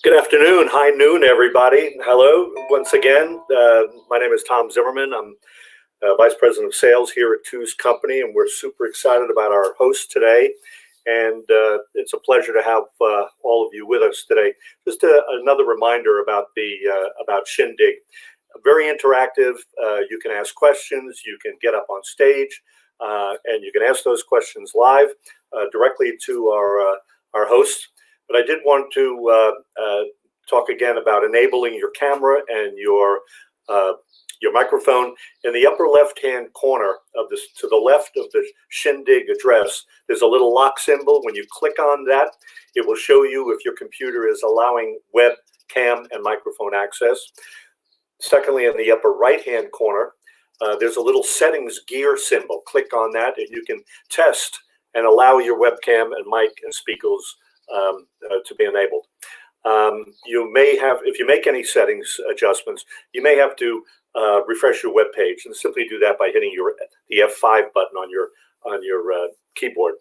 Good afternoon, high noon, everybody. Hello, once again. My name is Tom Zimmerman. I'm Vice President of Sales here at Two's Company, and we're super excited about our host today. And it's a pleasure to have all of you with us today. Just another reminder about about Shindig. Very interactive. You can ask questions. You can get up on stage, and you can ask those questions live directly to our hosts. But I did want to talk again about enabling your camera and your microphone. In the upper left-hand corner of this, to the left of the Shindig address, there's a little lock symbol. When you click on that, it will show you if your computer is allowing webcam and microphone access. Secondly, in the upper right-hand corner, there's a little settings gear symbol. Click on that, and you can test and allow your webcam and mic and speakers to be enabled. You may have, if you make any settings adjustments, you may have to refresh your web page, and simply do that by hitting the F5 button on your keyboard.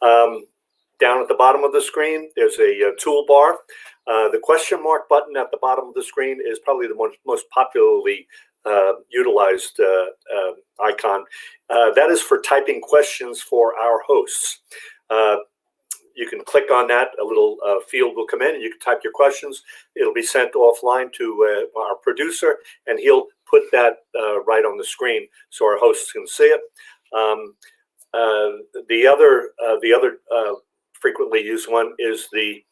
Down at the bottom of the screen, there's a toolbar. The question mark button at the bottom of the screen is probably the most popularly utilized icon. That is for typing questions for our hosts. You can click on that, a little field will come in, and you can type your questions. It'll be sent offline to our producer, and he'll put that right on the screen so our hosts can see it. The other frequently used one is the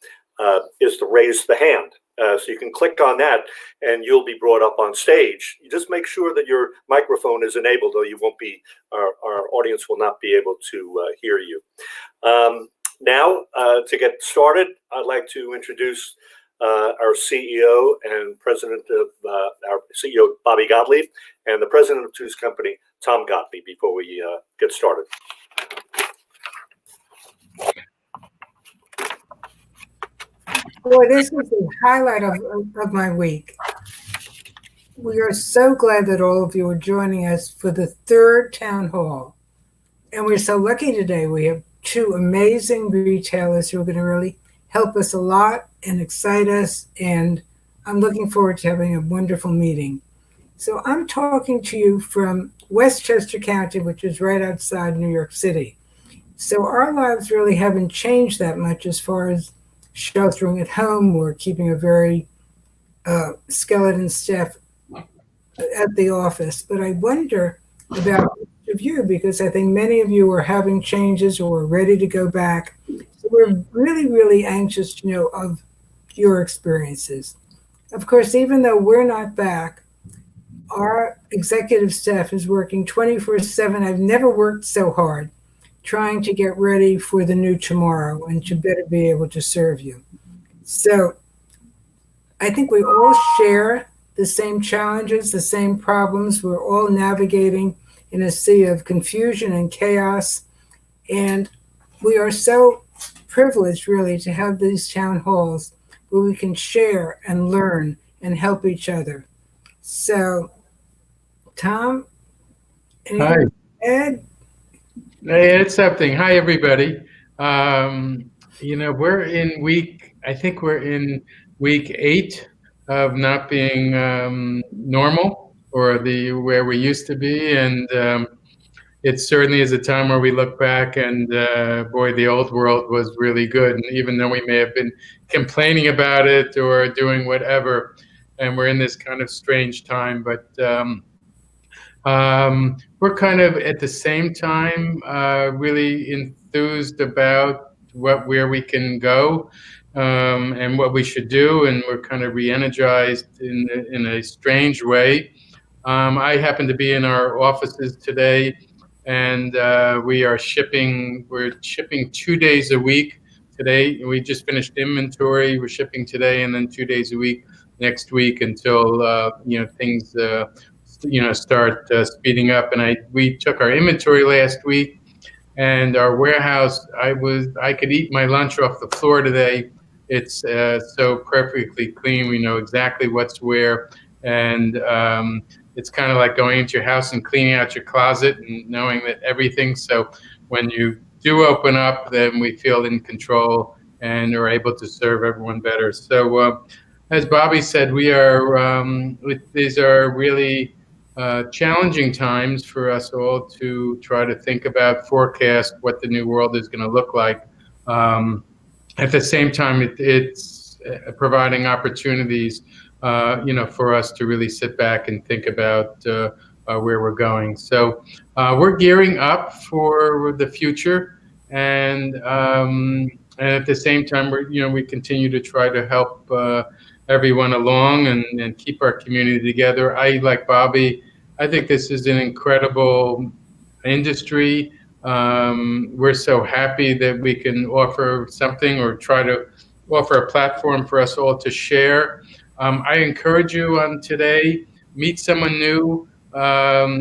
raise the hand. So you can click on that, and you'll be brought up on stage. You just make sure that your microphone is enabled, or you won't be. Our audience will not be able to hear you. Now, to get started, I'd like to introduce our CEO and President of our CEO, Bobby Gottlieb, and the President of Two's Company, Tom Gottlieb, before we get started. Boy, this is the highlight of my week. We are so glad that all of you are joining us for the third town hall. And we're so lucky today. We have two amazing retailers who are going to really help us a lot and excite us. And I'm looking forward to having a wonderful meeting. So I'm talking to you from Westchester County, which is right outside New York City. So our lives really haven't changed that much as far as sheltering at home or keeping a very skeleton staff at the office. But I wonder about of you, because I think many of you are having changes or are ready to go back. So we're really, really anxious to know of your experiences. Of course, even though we're not back, our executive staff is working 24/7. I've never worked so hard trying to get ready for the new tomorrow and to better be able to serve you. So I think we all share the same challenges, the same problems. We're all navigating in a sea of confusion and chaos. And we are so privileged, really, to have these town halls where we can share and learn and help each other. So, Tom? Hi. Ed? Hey, it's something. Hi, everybody. We're in we're in week 8 of not being normal, or where we used to be, and it certainly is a time where we look back and boy, the old world was really good. And even though we may have been complaining about it or doing whatever, and we're in this kind of strange time, but we're kind of at the same time really enthused about where we can go and what we should do, and we're kind of re-energized in a strange way. I happen to be in our offices today, and we're shipping 2 days a week. Today, we just finished inventory. We're shipping today, and then 2 days a week next week until things start speeding up. And we took our inventory last week, and our warehouse. I could eat my lunch off the floor today. It's so perfectly clean. We know exactly what's where, and it's kind of like going into your house and cleaning out your closet and knowing that everything. So when you do open up, then we feel in control, and are able to serve everyone better. So, as Bobby said, we are. These are really challenging times for us all to try to think about, forecast what the new world is going to look like. At the same time, it's providing opportunities, for us to really sit back and think about where we're going. So we're gearing up for the future, and at the same time, we continue to try to help everyone along and keep our community together. Like Bobby, I think this is an incredible industry. We're so happy that we can offer something or try to offer a platform for us all to share. I encourage you on today, meet someone new,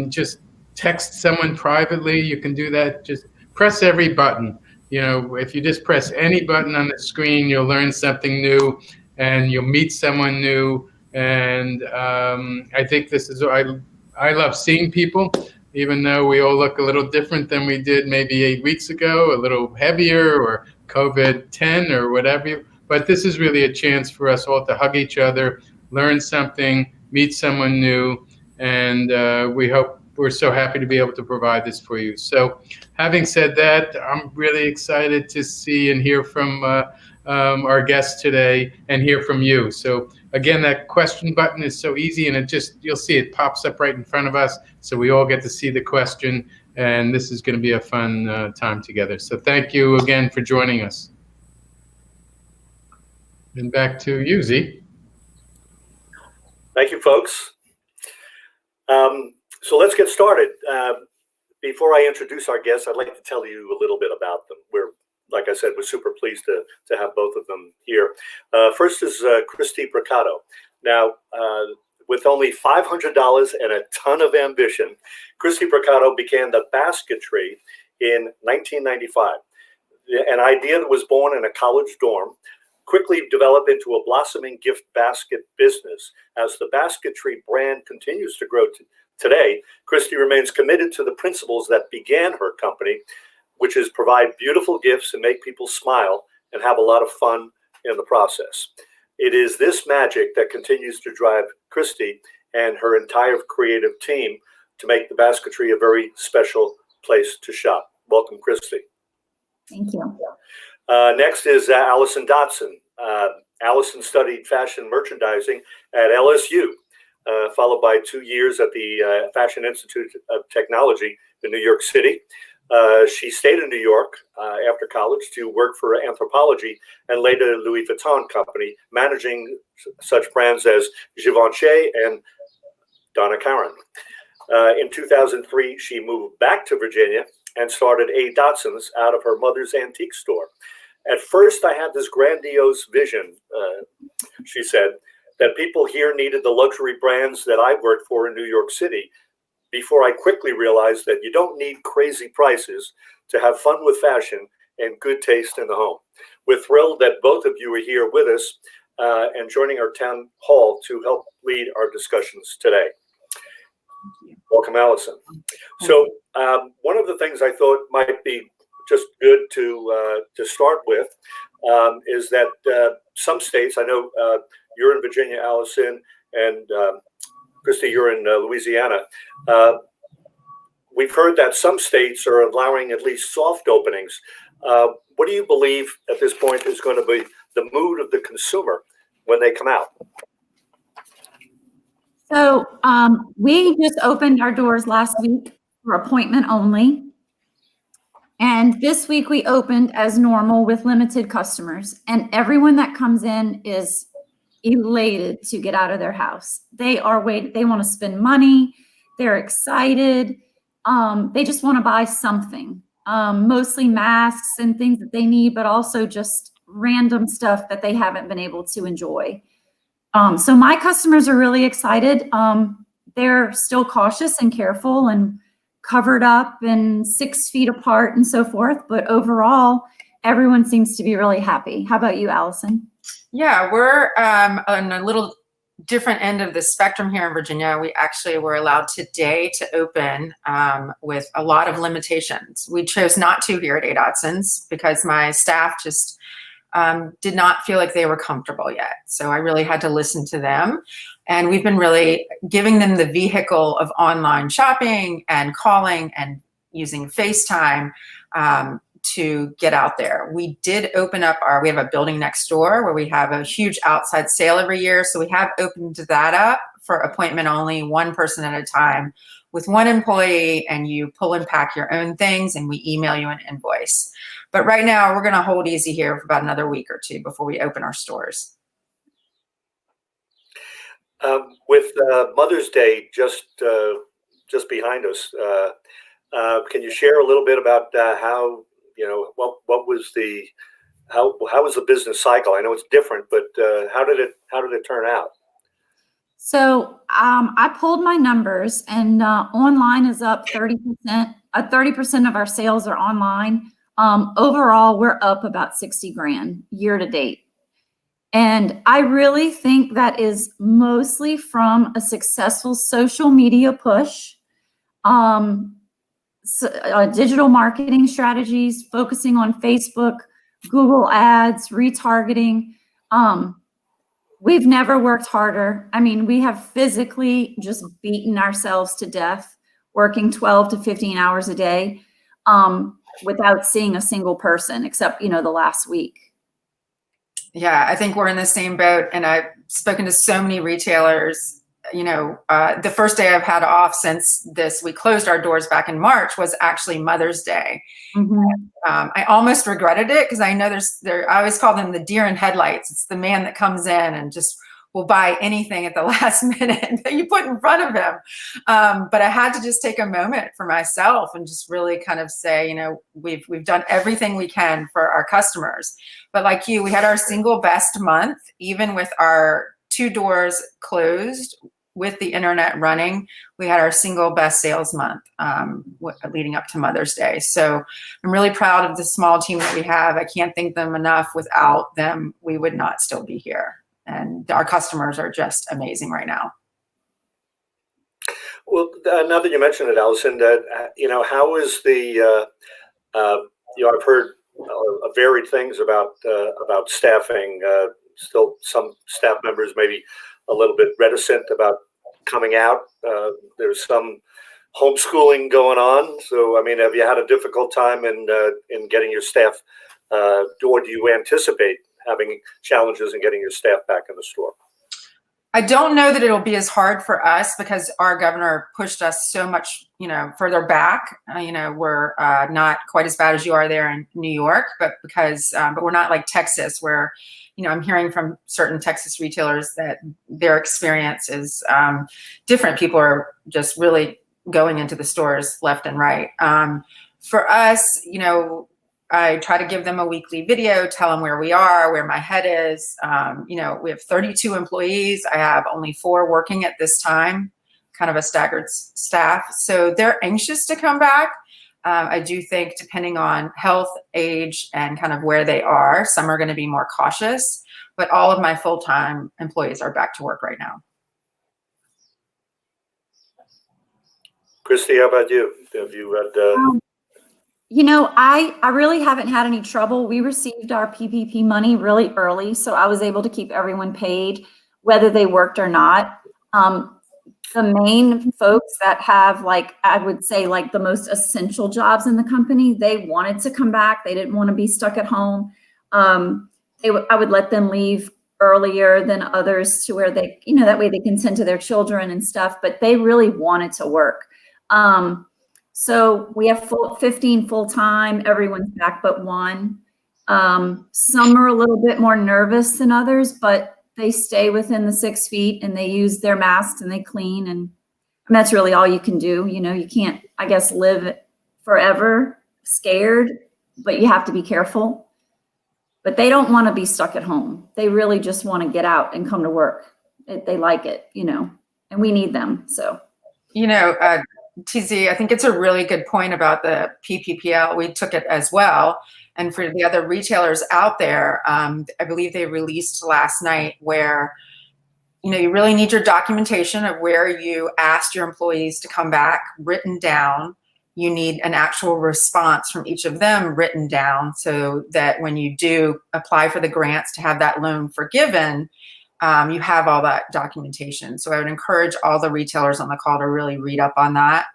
just text someone privately. You can do that. Just press every button. If you just press any button on the screen, you'll learn something new and you'll meet someone new. And I think I love seeing people, even though we all look a little different than we did maybe 8 weeks ago, a little heavier or COVID-10 or whatever. But this is really a chance for us all to hug each other, learn something, meet someone new, and we're so happy to be able to provide this for you. So having said that, I'm really excited to see and hear from our guests today and hear from you. So again, that question button is so easy, and you'll see it pops up right in front of us. So we all get to see the question, and this is going to be a fun time together. So thank you again for joining us. And back to you, Z. Thank you, folks. So let's get started. Before I introduce our guests, I'd like to tell you a little bit about them. Like I said, we're super pleased to have both of them here. First is Kristi Brocato. Now, with only $500 and a ton of ambition, Kristi Brocato began the Basketry in 1995. An idea that was born in a college dorm quickly developed into a blossoming gift basket business. As the Basketry brand continues to grow today, Kristi remains committed to the principles that began her company, which is provide beautiful gifts and make people smile and have a lot of fun in the process. It is this magic that continues to drive Kristi and her entire creative team to make the Basketry a very special place to shop. Welcome, Kristi. Thank you. Next is Alison Dodson. Alison studied fashion merchandising at LSU, followed by 2 years at the Fashion Institute of Technology in New York City. She stayed in New York after college to work for Anthropologie and later Louis Vuitton company, managing such brands as Givenchy and Donna Karan. In 2003, she moved back to Virginia and started A. Dodson's out of her mother's antique store. At first, I had this grandiose vision, she said, that people here needed the luxury brands that I worked for in New York City, before I quickly realized that you don't need crazy prices to have fun with fashion and good taste in the home. We're thrilled that both of you are here with us and joining our town hall to help lead our discussions today. Welcome, Alison. So one of the things I thought might be just good to start with is that some states, I know you're in Virginia, Alison, and Kristi, you're in Louisiana. We've heard that some states are allowing at least soft openings. What do you believe at this point is going to be the mood of the consumer when they come out? So we just opened our doors last week for appointment only. And this week we opened as normal with limited customers. And everyone that comes in is elated to get out of their house. They want to spend money. They're excited. They just want to buy something, mostly masks and things that they need, but also just random stuff that they haven't been able to enjoy. So my customers are really excited. They're still cautious and careful and covered up and 6 feet apart and so forth. But overall, everyone seems to be really happy. How about you, Alison? Yeah, we're on a little different end of the spectrum here in Virginia. We actually were allowed today to open with a lot of limitations. We chose not to here at A. Dodson's because my staff just did not feel like they were comfortable yet. So I really had to listen to them. And we've been really giving them the vehicle of online shopping and calling and using FaceTime to get out there. We did open up we have a building next door where we have a huge outside sale every year. So we have opened that up for appointment only, one person at a time with one employee, and you pull and pack your own things and we email you an invoice. But right now we're going to hold easy here for about another week or two before we open our stores. With Mother's Day just behind us, can you share a little bit about how, what was how was the business cycle? I know it's different, but how did it turn out? So I pulled my numbers, and online is up 30%. 30% of our sales are online. Overall, we're up about 60 grand year to date. And I really think that is mostly from a successful social media push, digital marketing strategies, focusing on Facebook, Google ads, retargeting. We've never worked harder. I mean, we have physically just beaten ourselves to death, working 12 to 15 hours a day without seeing a single person except, the last week. Yeah, I think we're in the same boat. And I've spoken to so many retailers. The first day I've had off since we closed our doors back in March was actually Mother's Day. Mm-hmm. I almost regretted it because I know I always call them the deer in headlights. It's the man that comes in and just will buy anything at the last minute that you put in front of him. But I had to just take a moment for myself and just really kind of say, we've done everything we can for our customers. But like you, we had our single best month, even with our 2 doors closed, with the internet running. We had our single best sales month leading up to Mother's Day. So I'm really proud of the small team that we have. I can't thank them enough. Without them, we would not still be here. And our customers are just amazing right now. Well, now that you mentioned it, Alison, how is I've heard varied things about staffing. Still, some staff members maybe a little bit reticent about coming out. There's some homeschooling going on. So, I mean, have you had a difficult time in getting your staff, or do you anticipate having challenges in getting your staff back in the store? I don't know that it'll be as hard for us because our governor pushed us so much, further back. We're not quite as bad as you are there in New York, but we're not like Texas where, I'm hearing from certain Texas retailers that their experience is different. People are just really going into the stores left and right. For us, I try to give them a weekly video, tell them where we are, where my head is. We have 32 employees. I have only 4 working at this time, kind of a staggered staff. So they're anxious to come back. I do think depending on health, age, and kind of where they are, some are going to be more cautious, but all of my full-time employees are back to work right now. Kristi, how about you? Have you had... I really haven't had any trouble. We received our PPP money really early, so I was able to keep everyone paid, whether they worked or not. The main folks that have, I would say, the most essential jobs in the company, they wanted to come back. They didn't want to be stuck at home. I would let them leave earlier than others to where they, that way they can tend to their children and stuff, but they really wanted to work. So we have 15 full-time, everyone's back but one. Some are a little bit more nervous than others, but they stay within the 6 feet and they use their masks and they clean. And that's really all you can do. You can't, I guess, live forever scared, but you have to be careful. But they don't want to be stuck at home. They really just want to get out and come to work. They like it, and we need them. So, TZ, I think it's a really good point about the PPPL. We took it as well. And for the other retailers out there, I believe they released last night where, you really need your documentation of where you asked your employees to come back written down. you need an actual response from each of them written down so that when you do apply for the grants to have that loan forgiven, you have all that documentation. So I would encourage all the retailers on the call to really read up on that.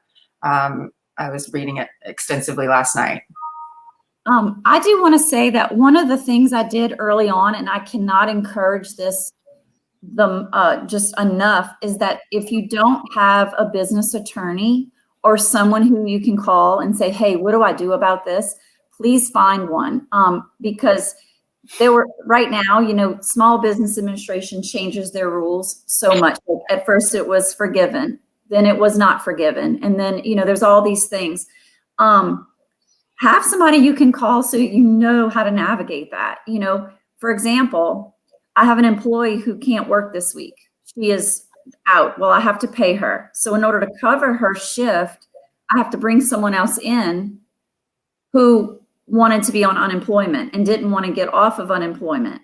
I was reading it extensively last night. I do want to say that one of the things I did early on, and I cannot encourage this just enough, is that if you don't have a business attorney or someone who you can call and say, hey, what do I do about this? Please find one. Because right now, Small Business Administration changes their rules so much. Like at first it was forgiven, then it was not forgiven. And then, there's all these things. Have somebody you can call so you know how to navigate that. For example, I have an employee who can't work this week. She is out. Well, I have to pay her. So in order to cover her shift, I have to bring someone else in who wanted to be on unemployment and didn't want to get off of unemployment.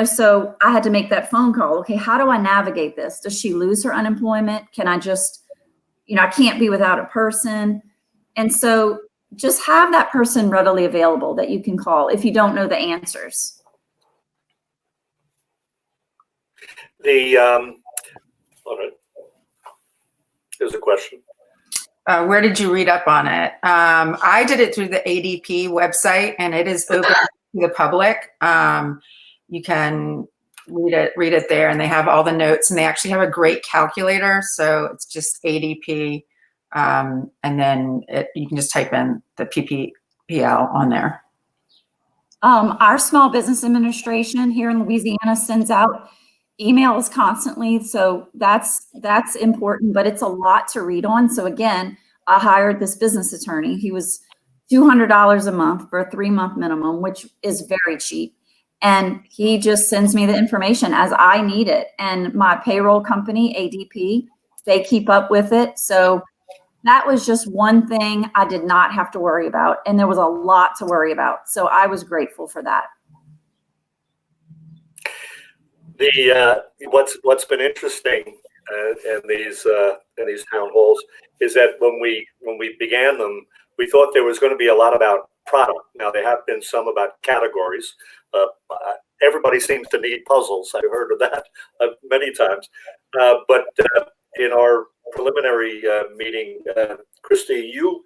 So I had to make that phone call. Okay, how do I navigate this? Does she lose her unemployment? Can I just, I can't be without a person. And so just have that person readily available that you can call if you don't know the answers. All right. There's a question. Where did you read up on it? I did it through the ADP website, and it is open to the public. You can read it there, and they have all the notes, and they actually have a great calculator. So it's just ADP, and then you can just type in the PPL on there. Our Small Business Administration here in Louisiana sends out emails constantly. So that's important, but it's a lot to read on. So again, I hired this business attorney. He was $200 a month for a 3-month minimum, which is very cheap. And he just sends me the information as I need it. And my payroll company, ADP, they keep up with it. So that was just one thing I did not have to worry about. And there was a lot to worry about. So I was grateful for that. What's been interesting in these town halls is that when we began them, we thought there was going to be a lot about product. Now there have been some about categories. Everybody seems to need puzzles. I've heard of that many times. But in our preliminary meeting, Kristi, you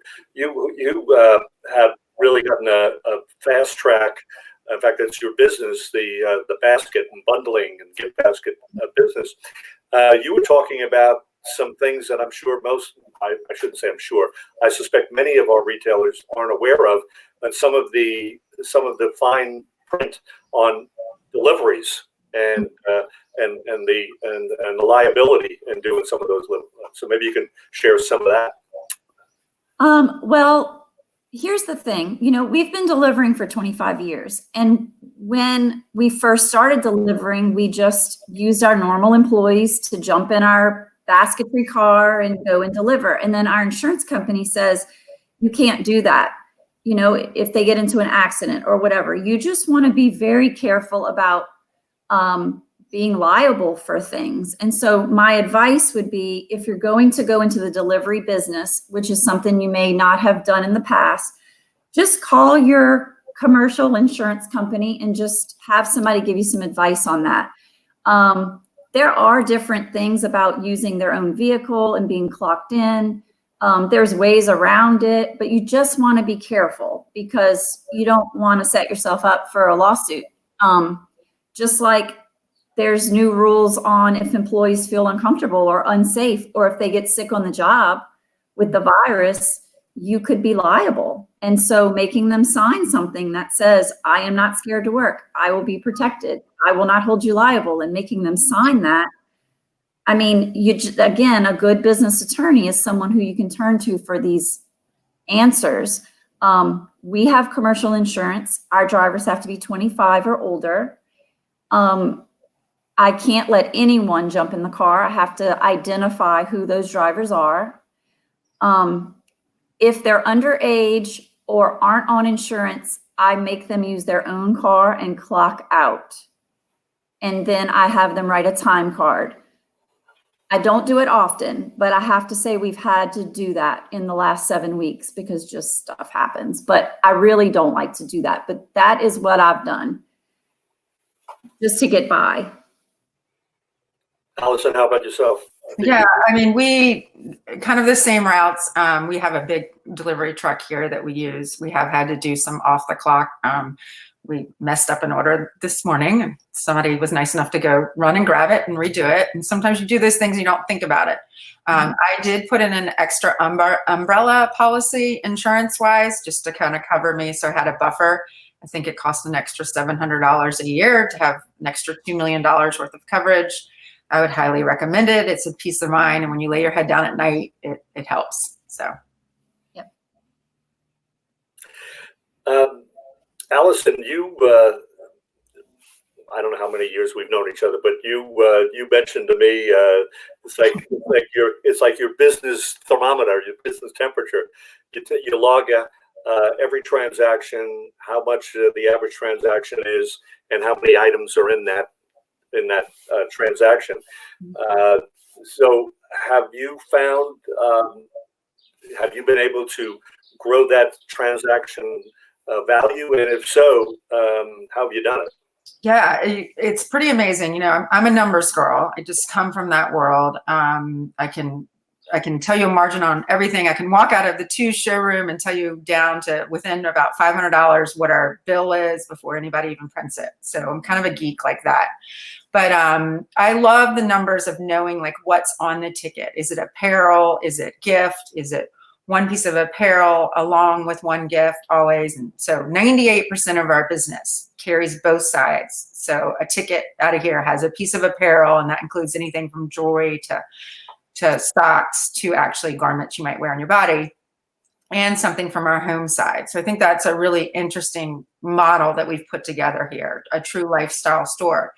have really gotten a fast track. In fact, it's your business, the basket and bundling and gift basket business. You were talking about some things that I'm sure I shouldn't say I'm sure, I suspect many of our retailers aren't aware of, and some of the fine print on deliveries and the liability in doing some of those little. So maybe you can share some of that. Well, here's the thing, we've been delivering for 25 years. And when we first started delivering, we just used our normal employees to jump in our Basketry car and go and deliver. And then our insurance company says, you can't do that. If they get into an accident or whatever, you just want to be very careful about being liable for things. And so my advice would be, if you're going to go into the delivery business, which is something you may not have done in the past, just call your commercial insurance company and just have somebody give you some advice on that. There are different things about using their own vehicle and being clocked in. There's ways around it, but you just want to be careful because you don't want to set yourself up for a lawsuit. Just like there's new rules on if employees feel uncomfortable or unsafe, or if they get sick on the job with the virus, you could be liable. And so making them sign something that says, I am not scared to work, I will be protected, I will not hold you liable, and making them sign that. I mean, again, a good business attorney is someone who you can turn to for these answers. We have commercial insurance. Our drivers have to be 25 or older. I can't let anyone jump in the car. I have to identify who those drivers are. If they're underage or aren't on insurance, I make them use their own car and clock out. And then I have them write a time card. I don't do it often, but I have to say we've had to do that in the last 7 weeks because just stuff happens. But I really don't like to do that. But that is what I've done just to get by. Alison, how about yourself? Yeah, I mean, we kind of the same routes. We have a big delivery truck here that we use. We have had to do some off the clock. We messed up an order this morning and somebody was nice enough to go run and grab it and redo it. And sometimes you do those things, you don't think about it. I did put in an extra umbrella policy insurance wise, just to kind of cover me. So I had a buffer. I think it cost an extra $700 a year to have an extra $2 million worth of coverage. I would highly recommend it. It's a peace of mind. And when you lay your head down at night, it helps. So. Yep. Alison, you, I don't know how many years we've known each other, but you mentioned to me, it's like your business thermometer, your business temperature. You log every transaction, how much the average transaction is, and how many items are in that transaction. So have you found, have you been able to grow that transaction value? And if so, how have you done it? Yeah, it's pretty amazing. You know, I'm a numbers girl. I just come from that world. I can tell you a margin on everything. I can walk out of the two showroom and tell you down to within about $500 what our bill is before anybody even prints it. So I'm kind of a geek like that. But I love the numbers of knowing like what's on the ticket. Is it apparel? Is it gift? Is it one piece of apparel along with one gift always? And so 98% of our business carries both sides. So a ticket out of here has a piece of apparel, and that includes anything from jewelry to socks to actually garments you might wear on your body, and something from our home side. So I think that's a really interesting model that we've put together here, a true lifestyle store.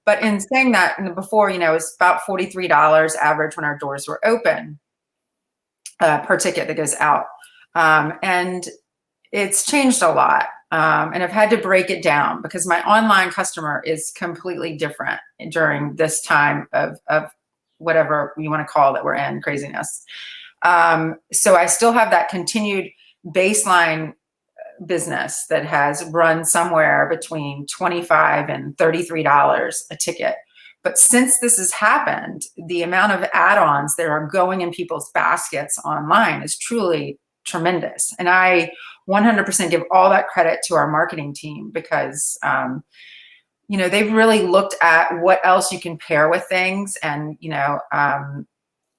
But in saying that, before, you know, it's about $43 average when our doors were open per ticket that goes out. And it's changed a lot. And I've had to break it down because my online customer is completely different during this time of whatever you want to call that we're in, craziness. So I still have that continued baseline business that has run somewhere between $25 and $33 a ticket. But since this has happened, the amount of add-ons that are going in people's baskets online is truly tremendous. And I 100% give all that credit to our marketing team because, you know, they've really looked at what else you can pair with things. And, you know,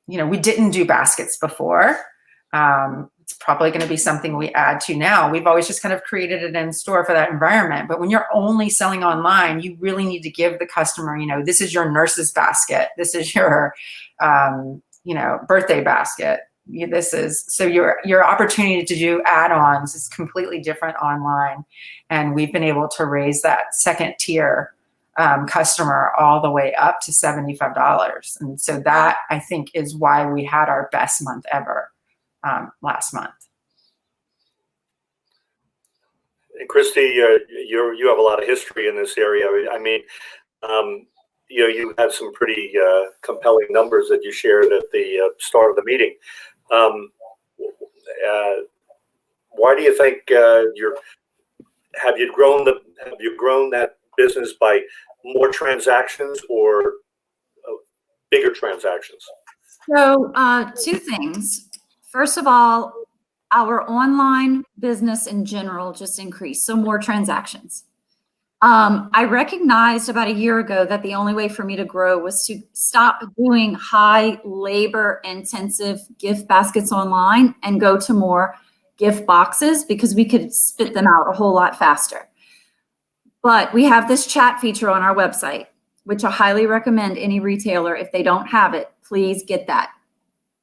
we didn't do baskets before. It's probably going to be something we add to now. We've always just kind of created it in store for that environment. But when you're only selling online, you really need to give the customer, you know, this is your nurse's basket. This is your, you know, birthday basket. This is, so your opportunity to do add-ons is completely different online. And we've been able to raise that second tier customer all the way up to $75. And so that, I think, is why we had our best month ever last month. And Kristi, you have a lot of history in this area. I mean, you know, you had some pretty compelling numbers that you shared at the start of the meeting. Why do you think have you grown that business by more transactions or bigger transactions? So two things. First of all, our online business in general just increased, so more transactions. I recognized about a year ago that the only way for me to grow was to stop doing high labor intensive gift baskets online and go to more gift boxes because we could spit them out a whole lot faster. But we have this chat feature on our website, which I highly recommend any retailer, if they don't have it, please get that.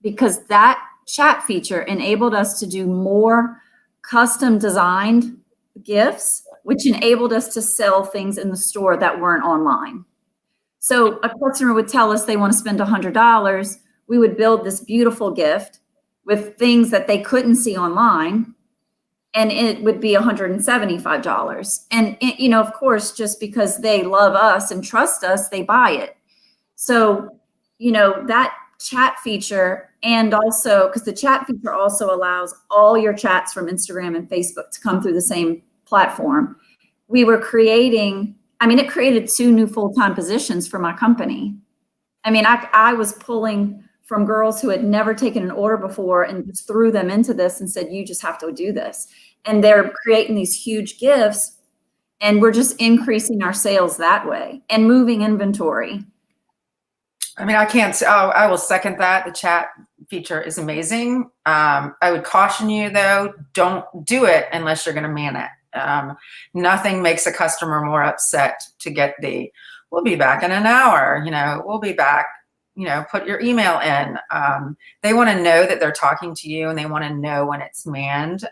Because that chat feature enabled us to do more custom designed gifts, which enabled us to sell things in the store that weren't online. So a customer would tell us they want to spend $100. We would build this beautiful gift with things that they couldn't see online, and it would be $175. And it, you know, of course, just because they love us and trust us, they buy it. So that chat feature, and also because the chat feature also allows all your chats from Instagram and Facebook to come through the same platform. We were creating, it created 2 new full-time positions for my company. I was pulling from girls who had never taken an order before and just threw them into this and said, you just have to do this. And they're creating these huge gifts, and we're just increasing our sales that way and moving inventory. I will second that. The chat feature is amazing. I would caution you though, don't do it unless you're going to man it. Nothing makes a customer more upset to get we'll be back in an hour, we'll be back, put your email in. They want to know that they're talking to you, and they want to know when it's manned.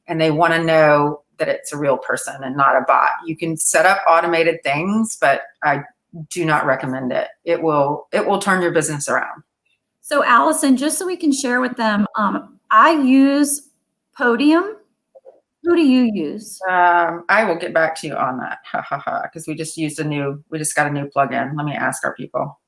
And they want to know that it's a real person and not a bot. You can set up automated things, but I do not recommend it. It will turn your business around. So Alison, just so we can share with them, I use Podium. Who do you use? I will get back to you on that. Because we just got a new plugin. Let me ask our people.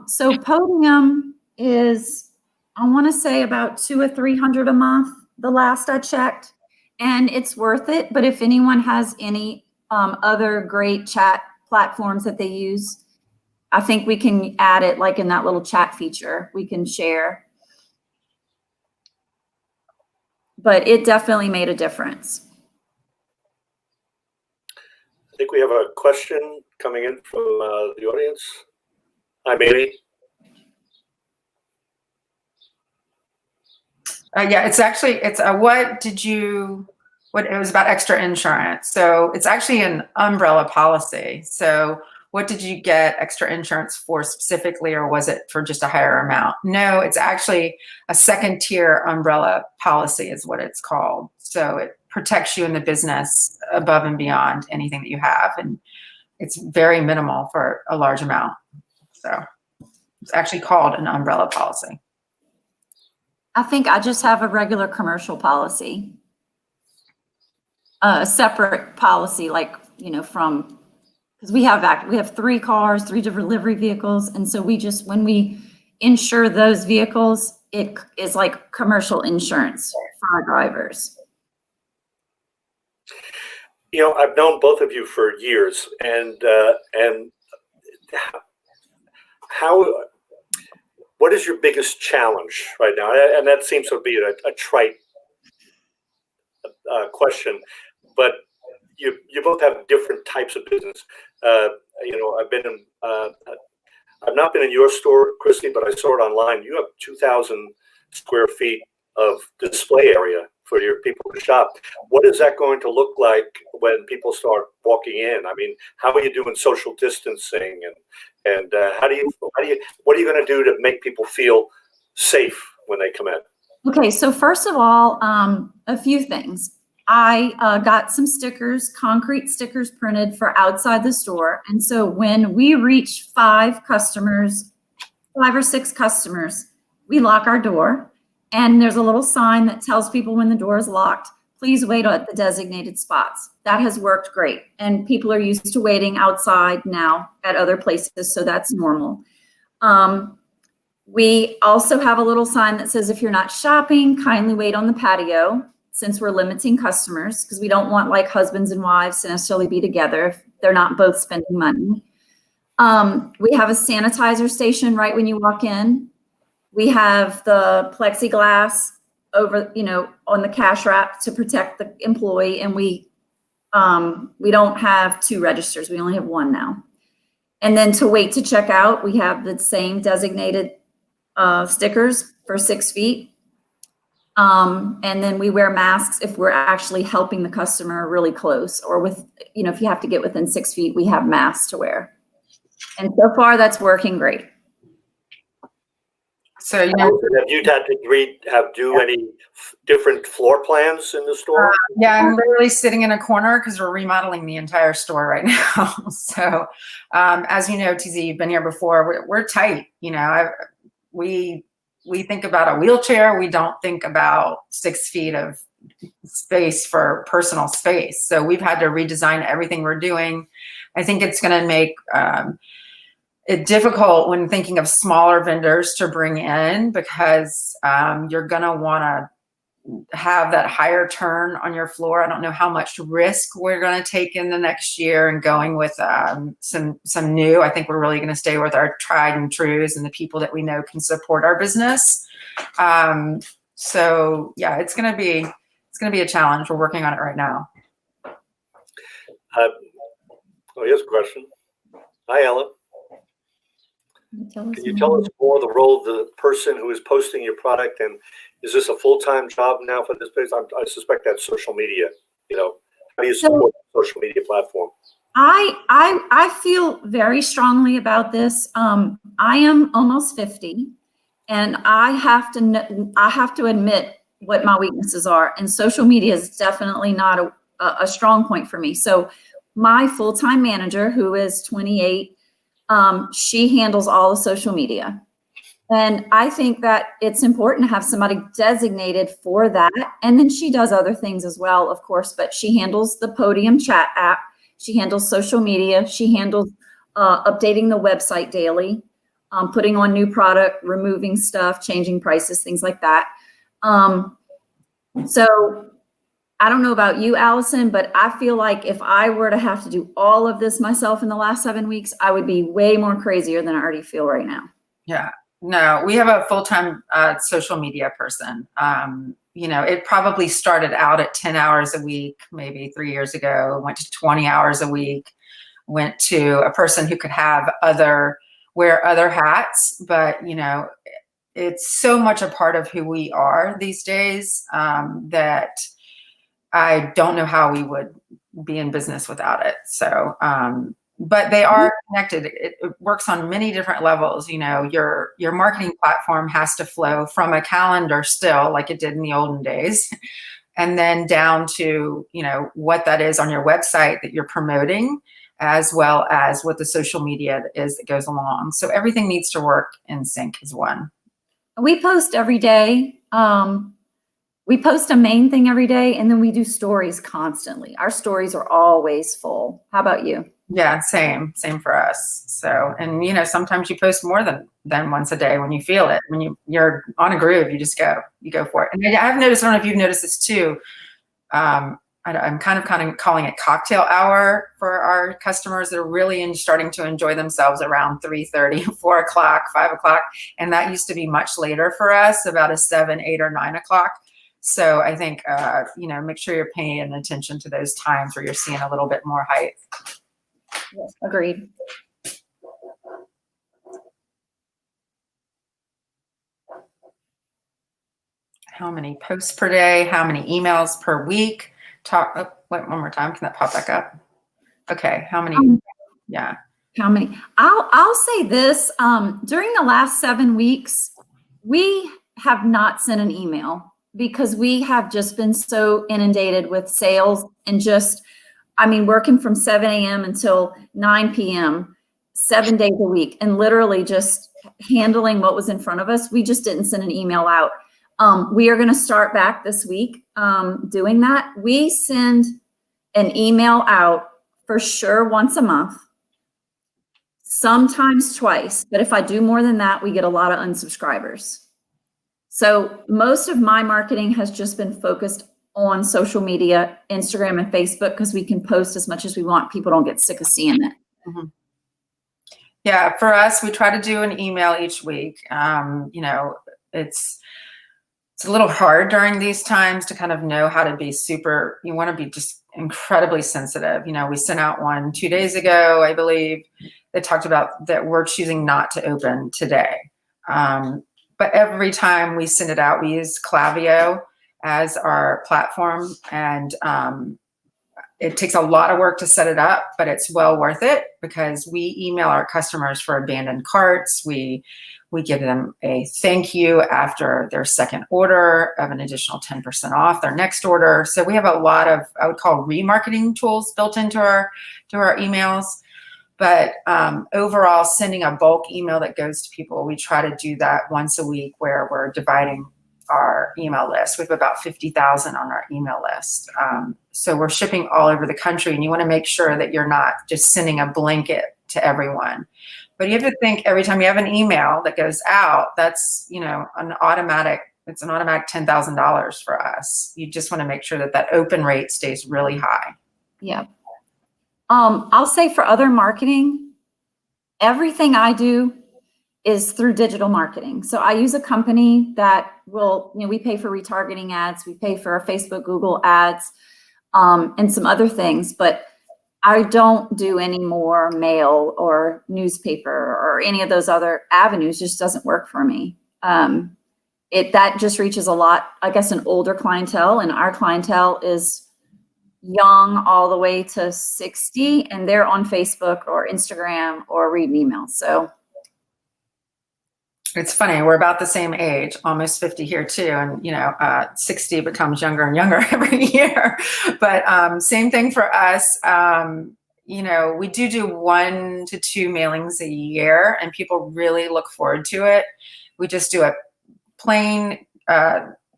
So Podium is, I want to say about $200 or $300 a month, the last I checked, and it's worth it. But if anyone has any other great chat platforms that they use, I think we can add it like in that little chat feature we can share. But it definitely made a difference. I think we have a question coming in from the audience. Hi, Bailey. Yeah, it was about extra insurance. So it's actually an umbrella policy. So what did you get extra insurance for specifically, or was it for just a higher amount? No, it's actually a second tier umbrella policy is what it's called. So it protects you in the business above and beyond anything that you have. And it's very minimal for a large amount. So it's actually called an umbrella policy. I think I just have a regular commercial policy, a separate policy, like, because we have 3 cars, 3 different delivery vehicles. And so when we insure those vehicles, it is like commercial insurance for our drivers. I've known both of you for years, and what is your biggest challenge right now? And that seems to be a trite question, but you both have different types of business. I've not been in your store, Kristi, but I saw it online. You have 2,000 square feet of display area for your people to shop. What is that going to look like when people start walking in? How are you doing social distancing, and what are you going to do to make people feel safe when they come in? Okay, so first of all, a few things. I got some stickers, concrete stickers printed for outside the store. And so when we reach 5 or 6 customers, we lock our door. And there's a little sign that tells people when the door is locked, please wait at the designated spots. That has worked great. And people are used to waiting outside now at other places, so that's normal. We also have a little sign that says, if you're not shopping, kindly wait on the patio, since we're limiting customers, because we don't want like husbands and wives to necessarily be together if they're not both spending money. We have a sanitizer station right when you walk in. We have the plexiglass over, on the cash wrap to protect the employee. And we don't have 2 registers. We only have 1 now. And then to wait to check out, we have the same designated stickers for 6 feet. And then we wear masks if we're actually helping the customer really close, or if you have to get within 6 feet, we have masks to wear. And so far that's working great. So, have you had to do any different floor plans in the store? Yeah, I'm literally sitting in a corner because we're remodeling the entire store right now. So, as you know, TZ, you've been here before. We're tight. We think about a wheelchair. We don't think about 6 feet of space for personal space. So we've had to redesign everything we're doing. I think it's going to make difficult when thinking of smaller vendors to bring in, because you're going to want to have that higher turn on your floor. I don't know how much risk we're going to take in the next year and going with some new. I think we're really going to stay with our tried and trues and the people that we know can support our business. So yeah, it's going to be a challenge. We're working on it right now. Here's a question. Hi, Ellen. Can Can you tell us more the role of the person who is posting your product, and is this a full-time job now for this place? I suspect that's social media. How do you support the social media platform? I feel very strongly about this. I am almost 50, and I have to admit what my weaknesses are, and social media is definitely not a strong point for me. So my full-time manager, who is 28, she handles all the social media. And I think that it's important to have somebody designated for that. And then she does other things as well, of course, but she handles the Podium chat app. She handles social media. She handles updating the website daily, putting on new product, removing stuff, changing prices, things like that. So I don't know about you, Allison, but I feel like if I were to have to do all of this myself in the last 7 weeks, I would be way more crazier than I already feel right now. Yeah, no, we have a full-time social media person. It probably started out at 10 hours a week, maybe 3 years ago, went to 20 hours a week, went to a person who could wear other hats, but it's so much a part of who we are these days that I don't know how we would be in business without it. So, but they are connected. It works on many different levels. Your marketing platform has to flow from a calendar still, like it did in the olden days, and then down to, what that is on your website that you're promoting, as well as what the social media is that goes along. So everything needs to work in sync as one. We post every day. We post a main thing every day, and then we do stories constantly. Our stories are always full. How about you? Yeah, same for us. So, and sometimes you post more than once a day when you feel it. When you're on a groove, you go for it. And I've noticed, I don't know if you've noticed this too. I'm kind of calling it cocktail hour for our customers that are really starting to enjoy themselves around 3:30, 4 o'clock, 5 o'clock. And that used to be much later for us, about a 7, 8, or 9 o'clock. So I think, make sure you're paying attention to those times where you're seeing a little bit more hype. Yes, agreed. How many posts per day? How many emails per week? One more time. Can that pop back up? Okay. How many? Yeah. How many? I'll say this. During the last 7 weeks, we have not sent an email because we have just been so inundated with sales and working from 7 a.m. until 9 p.m., 7 days a week, and literally just handling what was in front of us. We just didn't send an email out. We are going to start back this week doing that. We send an email out for sure once a month, sometimes twice. But if I do more than that, we get a lot of unsubscribers. So most of my marketing has just been focused on social media, Instagram and Facebook, because we can post as much as we want. People don't get sick of seeing it. Mm-hmm. Yeah, for us, we try to do an email each week. It's a little hard during these times to kind of know how to be you want to be just incredibly sensitive. We sent out one 2 days ago, I believe, that talked about that we're choosing not to open today. But every time we send it out, we use Klaviyo as our platform, and it takes a lot of work to set it up, but it's well worth it because we email our customers for abandoned carts. We give them a thank you after their second order of an additional 10% off their next order. So we have a lot of, I would call, remarketing tools built into our emails. But overall, sending a bulk email that goes to people, we try to do that once a week where we're dividing our email list. We have about 50,000 on our email list. So we're shipping all over the country, and you want to make sure that you're not just sending a blanket to everyone. But you have to think every time you have an email that goes out, that's, you know, it's an automatic $10,000 for us. You just want to make sure that that open rate stays really high. Yeah. I'll say for other marketing, everything I do is through digital marketing. So I use a company that will, you know, we pay for retargeting ads, we pay for our Facebook, Google ads, and some other things, but I don't do any more mail or newspaper or any of those other avenues. Just doesn't work for me. That just reaches a lot, I guess, an older clientele, and our clientele is young all the way to 60, and they're on Facebook or Instagram or reading emails. So it's funny, we're about the same age, almost 50 here too. And, you know, 60 becomes younger and younger every year. But same thing for us. You know, we do 1 to 2 mailings a year, and people really look forward to it. We just do a plain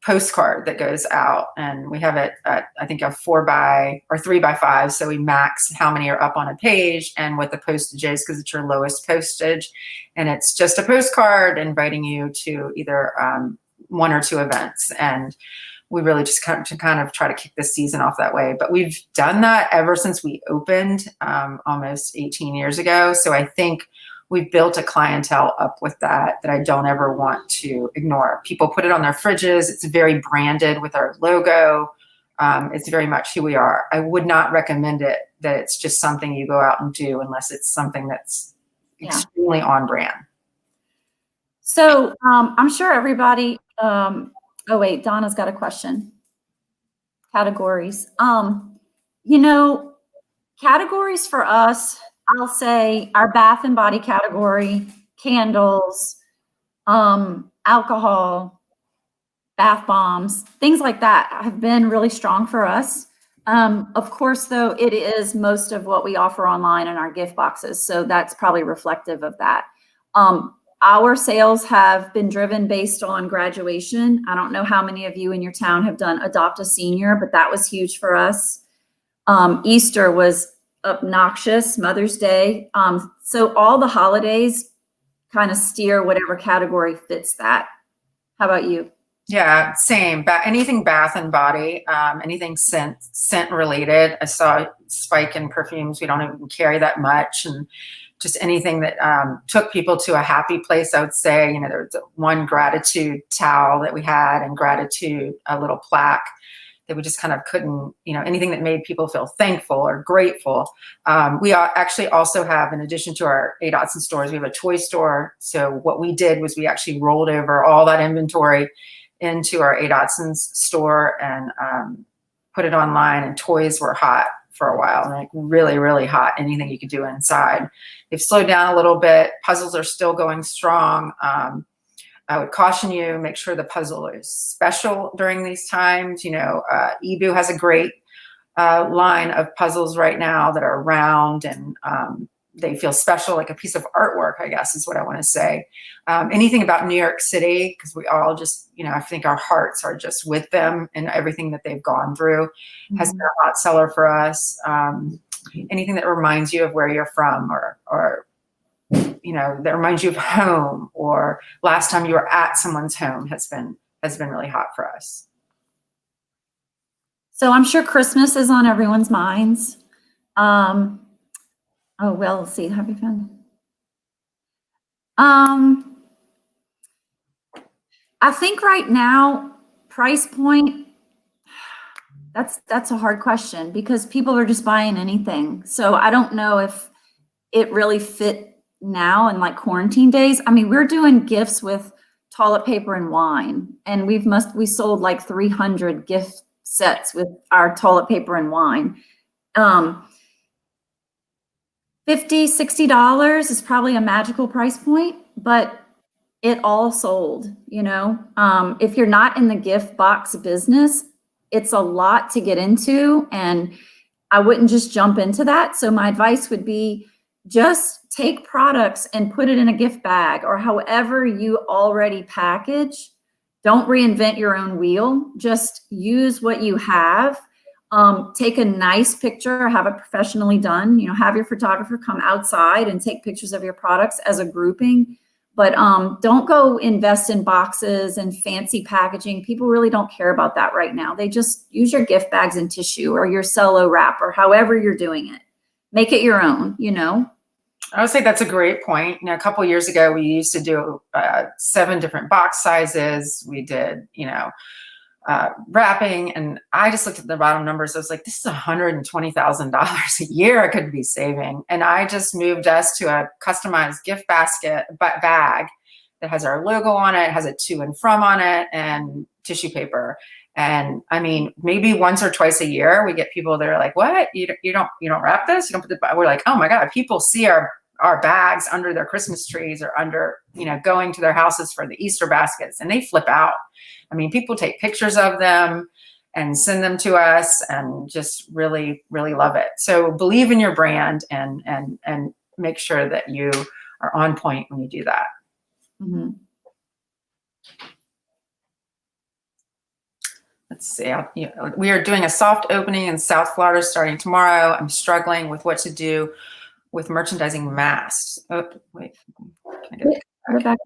postcard that goes out, and we have it at, I think, a 4x or 3x5. So we max how many are up on a page and what the postage is, because it's your lowest postage. And it's just a postcard inviting you to either 1 or 2 events. And we really just kind of try to kick the season off that way. But we've done that ever since we opened almost 18 years ago. So I think we've built a clientele up with that I don't ever want to ignore. People put it on their fridges. It's very branded with our logo. It's very much who we are. I would not recommend it that it's just something you go out and do unless it's something that's extremely on brand. So I'm sure everybody, oh wait, Donna's got a question. Categories. You know, categories for us, I'll say our bath and body category, candles, alcohol, bath bombs, things like that have been really strong for us. Of course, though, it is most of what we offer online in our gift boxes. So that's probably reflective of that. Our sales have been driven based on graduation. I don't know how many of you in your town have done Adopt a Senior, but that was huge for us. Easter was obnoxious, Mother's Day. So all the holidays kind of steer whatever category fits that. How about you? Yeah, same. Anything bath and body, anything scent related. I saw a spike in perfumes. We don't even carry that much. And just anything that took people to a happy place, I would say. You know, there was one gratitude towel that we had, and gratitude, a little plaque that we just kind of couldn't, you know, anything that made people feel thankful or grateful. We actually also have, in addition to our A. Dodson stores, we have a toy store. So what we did was we actually rolled over all that inventory into our A. Dodson's store and put it online, and toys were hot for a while, like really, really hot, anything you could do inside. They've slowed down a little bit. Puzzles are still going strong. I would caution you, make sure the puzzle is special during these times. You know, Ebu has a great line of puzzles right now that are round and they feel special, like a piece of artwork, I guess is what I want to say. Anything about New York City, because we all just, you know, I think our hearts are just with them and everything that they've gone through has been a hot seller for us. Anything that reminds you of where you're from, or you know, that reminds you of home, or last time you were at someone's home has been really hot for us. So I'm sure Christmas is on everyone's minds. Oh, well, let's see. Happy fun. I think right now, price point, that's a hard question because people are just buying anything. So I don't know if it really fit now in like quarantine days. I mean, we're doing gifts with toilet paper and wine, and we sold like 300 gift sets with our toilet paper and wine. $50, $60 is probably a magical price point, but it all sold, you know. If you're not in the gift box business, it's a lot to get into, and I wouldn't just jump into that. So my advice would be just take products and put it in a gift bag or however you already package. Don't reinvent your own wheel. Just use what you have. Take a nice picture, have it professionally done, have your photographer come outside and take pictures of your products as a grouping. But don't go invest in boxes and fancy packaging. People really don't care about that right now. They just use your gift bags and tissue or your cello wrap or however you're doing it. Make it your own, I would say that's a great point. A couple of years ago, we used to do 7 different box sizes. We did, wrapping, and I just looked at the bottom numbers. I was like, this is $120,000 a year I could be saving. And I just moved us to a customized gift basket bag that has our logo on it, has a to and from on it, and tissue paper. And I mean, maybe once or twice a year, we get people that are like, what? You don't wrap this? You don't put the, we're like, oh my God, people see our bags under their Christmas trees or under, going to their houses for the Easter baskets, and they flip out. I mean, people take pictures of them and send them to us and just really, really love it. So believe in your brand and make sure that you are on point when you do that. Mm-hmm. Let's see. We are doing a soft opening in South Florida starting tomorrow. I'm struggling with what to do with merchandising masks. Oh, wait. Can I get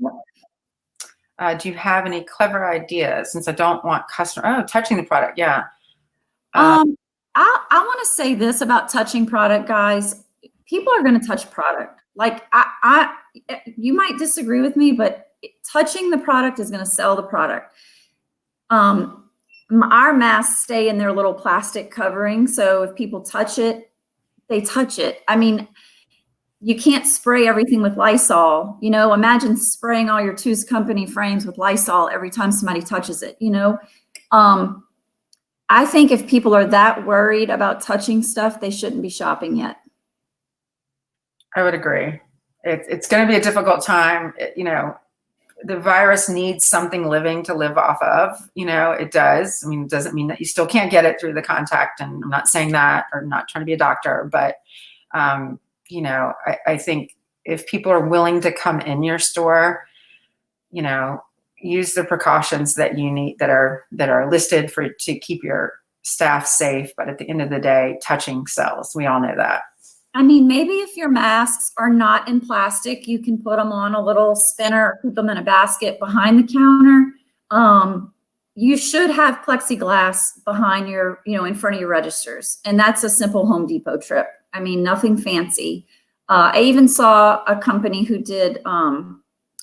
do you have any clever ideas? Since I don't want touching the product. Yeah. I want to say this about touching product, guys. People are going to touch product. Like you might disagree with me, but touching the product is going to sell the product. Our masks stay in their little plastic covering. So if people touch it, they touch it. I mean, you can't spray everything with Lysol. Imagine spraying all your Two's Company frames with Lysol every time somebody touches it. I think if people are that worried about touching stuff, they shouldn't be shopping yet. I would agree. It's going to be a difficult time. The virus needs something living to live off of. It does. I mean, it doesn't mean that you still can't get it through the contact. And I'm not saying that, or not trying to be a doctor, but I think if people are willing to come in your store, use the precautions that you need that are listed to keep your staff safe. But at the end of the day, touching sells. We all know that. I mean, maybe if your masks are not in plastic, you can put them on a little spinner or put them in a basket behind the counter. You should have plexiglass behind your, in front of your registers. And that's a simple Home Depot trip. I mean, nothing fancy. I even saw a company who did,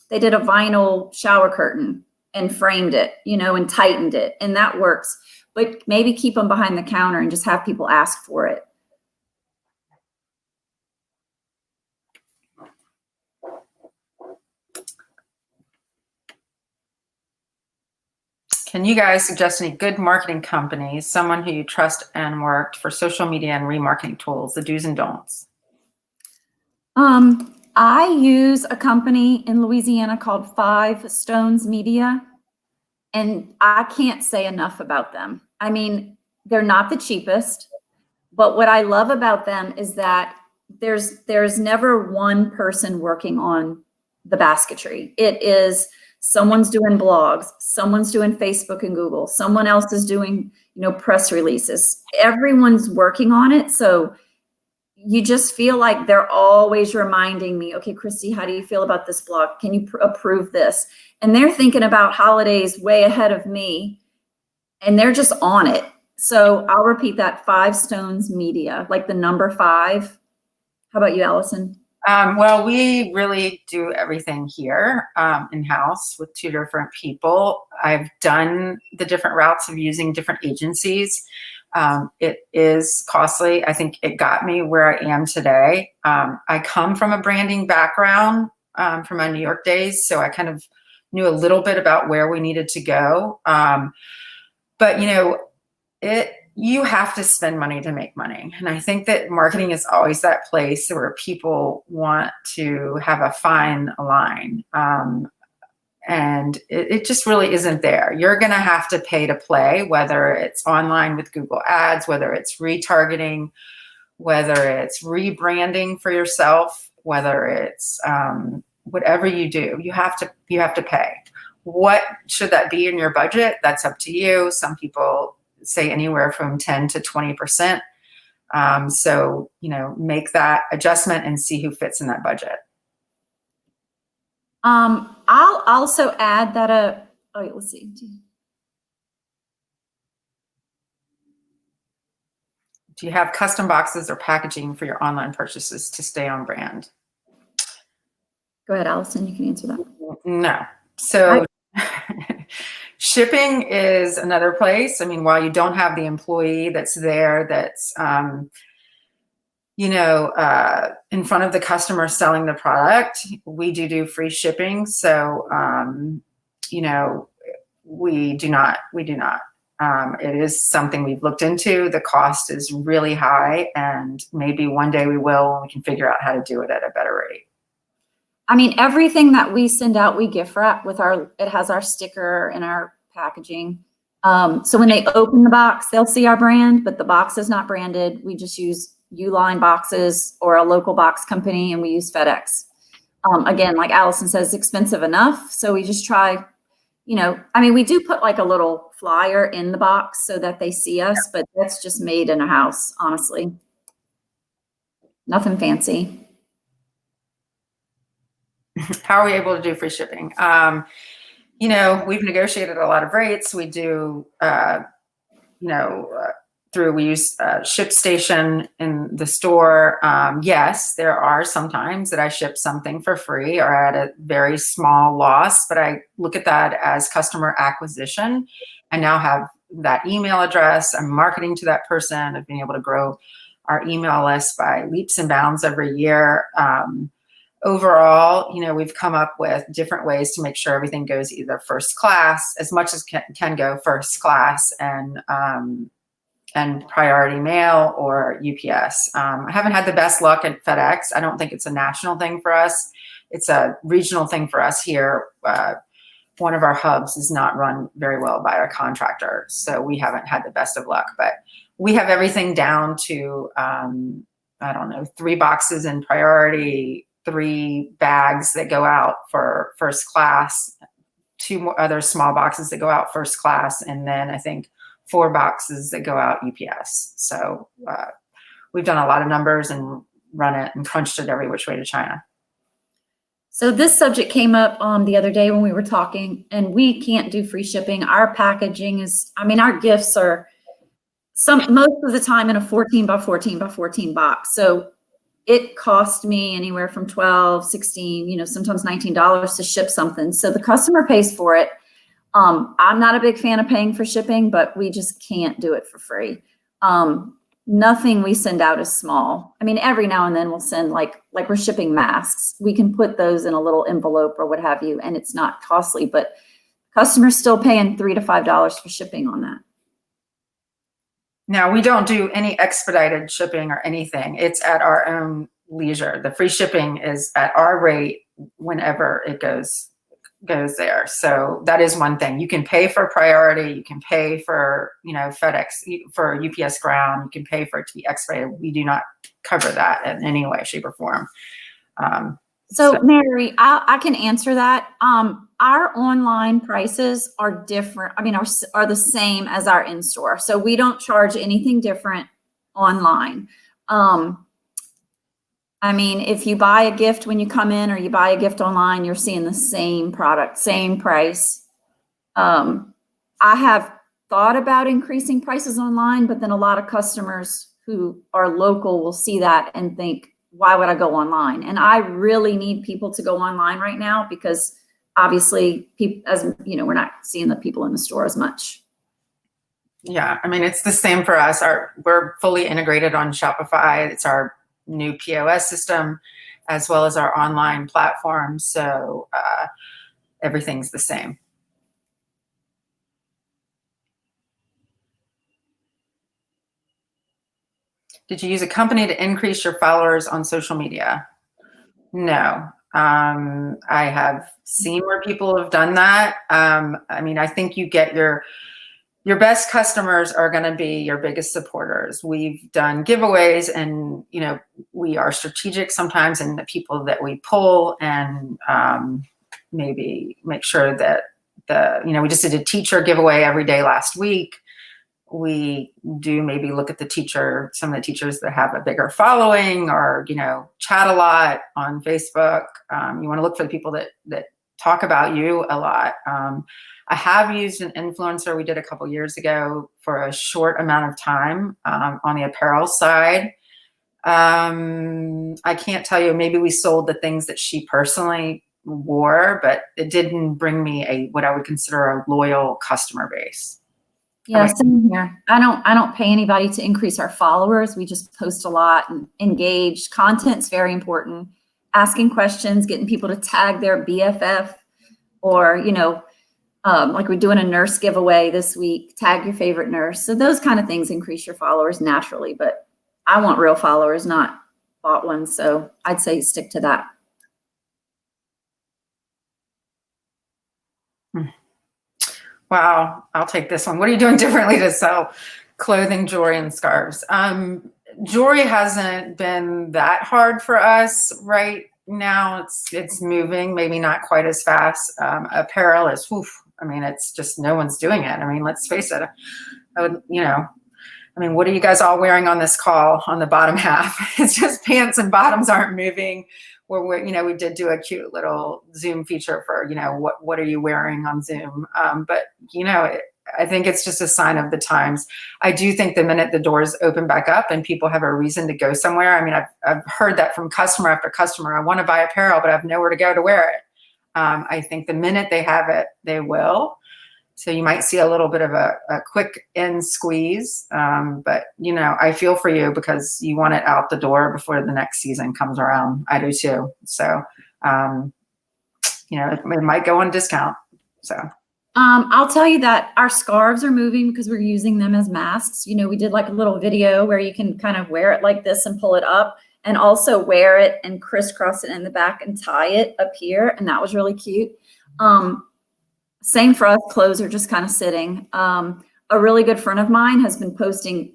they did a vinyl shower curtain and framed it, and tightened it. And that works. But maybe keep them behind the counter and just have people ask for it. Can you guys suggest any good marketing companies, someone who you trust and worked for social media and remarketing tools, the do's and don'ts? I use a company in Louisiana called Five Stones Media, and I can't say enough about them. I mean, they're not the cheapest, but what I love about them is that there's never one person working on the basketry. It is someone's doing blogs, someone's doing Facebook and Google, someone else is doing, press releases. Everyone's working on it. So you just feel like they're always reminding me, okay, Kristi, how do you feel about this blog? Can you approve this? And they're thinking about holidays way ahead of me, and they're just on it. So I'll repeat that, Five Stones Media, like the number 5. How about you, Alison? Well, we really do everything here in-house with 2 different people. I've done the different routes of using different agencies. It is costly. I think it got me where I am today. I come from a branding background from my New York days, so I kind of knew a little bit about where we needed to go. But you have to spend money to make money. And I think that marketing is always that place where people want to have a fine line. And it just really isn't there. You're going to have to pay to play, whether it's online with Google Ads, whether it's retargeting, whether it's rebranding for yourself, whether it's whatever you do, you have to pay. What should that be in your budget? That's up to you. Some people say anywhere from 10 to 20%. So, make that adjustment and see who fits in that budget. I'll also add that let's see. Do you have custom boxes or packaging for your online purchases to stay on brand? Go ahead, Alison, you can answer that. No. So shipping is another place. I mean, while you don't have the employee that's there, that's, in front of the customer selling the product, we do free shipping. So, we do not. It is something we've looked into. The cost is really high, and maybe one day we will, and we can figure out how to do it at a better rate. I mean, everything that we send out, we gift wrap with it has our sticker and our packaging. So when they open the box, they'll see our brand, but the box is not branded. We just use Uline boxes or a local box company, and we use FedEx. Again, like Alison says, expensive enough. So we just try, we do put like a little flyer in the box so that they see us, but that's just made in a house, honestly. Nothing fancy. How are we able to do free shipping? We've negotiated a lot of rates. We do, we use ShipStation in the store. Yes, there are some times that I ship something for free or at a very small loss, but I look at that as customer acquisition. I now have that email address. I'm marketing to that person. I've been able to grow our email list by leaps and bounds every year. Overall, we've come up with different ways to make sure everything goes either first class, as much as can go first class, and priority mail or UPS. I haven't had the best luck at FedEx. I don't think it's a national thing for us. It's a regional thing for us here. One of our hubs is not run very well by our contractor, so we haven't had the best of luck. But we have everything down to, 3 boxes in priority, 3 bags that go out for first class, 2 more other small boxes that go out first class, and then I think 4 boxes that go out UPS. So we've done a lot of numbers and run it and crunched it every which way to China. So this subject came up the other day when we were talking, and we can't do free shipping. Our packaging is, our gifts are most of the time in a 14 by 14 by 14 box. So it cost me anywhere from $12, $16, sometimes $19 to ship something. So the customer pays for it. I'm not a big fan of paying for shipping, but we just can't do it for free. Nothing we send out is small. Every now and then we'll send like we're shipping masks. We can put those in a little envelope or what have you, and it's not costly, but customers still paying $3 to $5 for shipping on that. Now, we don't do any expedited shipping or anything. It's at our own leisure. The free shipping is at our rate whenever it goes there. So that is one thing. You can pay for priority. You can pay for, FedEx, for UPS ground. You can pay for it to be expedited. We do not cover that in any way, shape, or form. So Mary, I can answer that. Our online prices are different. Are the same as our in-store. So we don't charge anything different online. If you buy a gift when you come in or you buy a gift online, you're seeing the same product, same price. I have thought about increasing prices online, but then a lot of customers who are local will see that and think, why would I go online? And I really need people to go online right now because obviously, we're not seeing the people in the store as much. Yeah, it's the same for us. We're fully integrated on Shopify. It's our new POS system, as well as our online platform. So everything's the same. Did you use a company to increase your followers on social media? No. I have seen where people have done that. I think you get your best customers are going to be your biggest supporters. We've done giveaways, and we are strategic sometimes in the people that we pull, and maybe make sure that we just did a teacher giveaway every day last week. we do maybe look at some of the teachers that have a bigger following or, chat a lot on Facebook. You want to look for the people that talk about you a lot. I have used an influencer we did a couple years ago for a short amount of time on the apparel side. I can't tell you, maybe we sold the things that she personally wore, but it didn't bring me what I would consider a loyal customer base. Yeah, same here. I don't pay anybody to increase our followers. We just post a lot and engage. Content's very important. Asking questions, getting people to tag their BFF, or like we're doing a nurse giveaway this week. Tag your favorite nurse. So those kind of things increase your followers naturally. But I want real followers, not bought ones. So I'd say stick to that. Wow, I'll take this one. What are you doing differently to sell clothing, jewelry, and scarves? Jewelry hasn't been that hard for us right now. It's moving, maybe not quite as fast. Apparel is, it's just no one's doing it. Let's face it. What are you guys all wearing on this call on the bottom half? It's just pants and bottoms aren't moving. We did do a cute little Zoom feature for, what are you wearing on Zoom? But I think it's just a sign of the times. I do think the minute the doors open back up and people have a reason to go somewhere, I've heard that from customer after customer. I want to buy apparel, but I have nowhere to go to wear it. I think the minute they have it, they will. So you might see a little bit of a quick end squeeze, but I feel for you because you want it out the door before the next season comes around. I do too. So, it might go on discount. So, I'll tell you that our scarves are moving because we're using them as masks. We did like a little video where you can kind of wear it like this and pull it up, and also wear it and crisscross it in the back and tie it up here, and that was really cute. Same for us, clothes are just kind of sitting. A really good friend of mine has been posting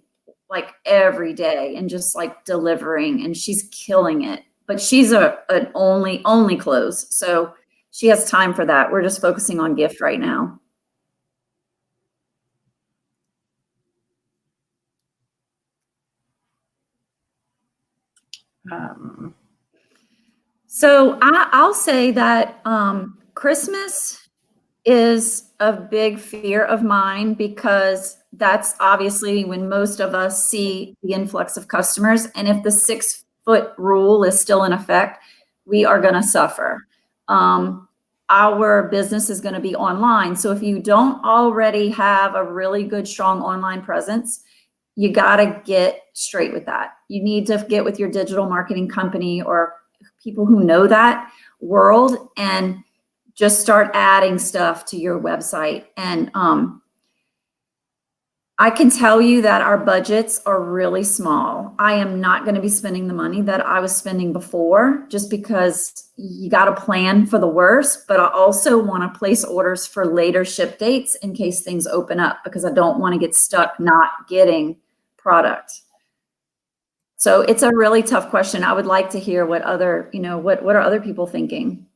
like every day and just like delivering, and she's killing it. But she's an only clothes, so she has time for that. We're just focusing on gift right now. So I'll say that Christmas is a big fear of mine because that's obviously when most of us see the influx of customers. And if the 6-foot rule is still in effect, we are going to suffer. Our business is going to be online. So if you don't already have a really good, strong online presence, you got to get straight with that. You need to get with your digital marketing company or people who know that world and just start adding stuff to your website. And I can tell you that our budgets are really small. I am not going to be spending the money that I was spending before just because you got to plan for the worst, but I also want to place orders for later ship dates in case things open up because I don't want to get stuck not getting product. So it's a really tough question. I would like to hear what other, what are other people thinking?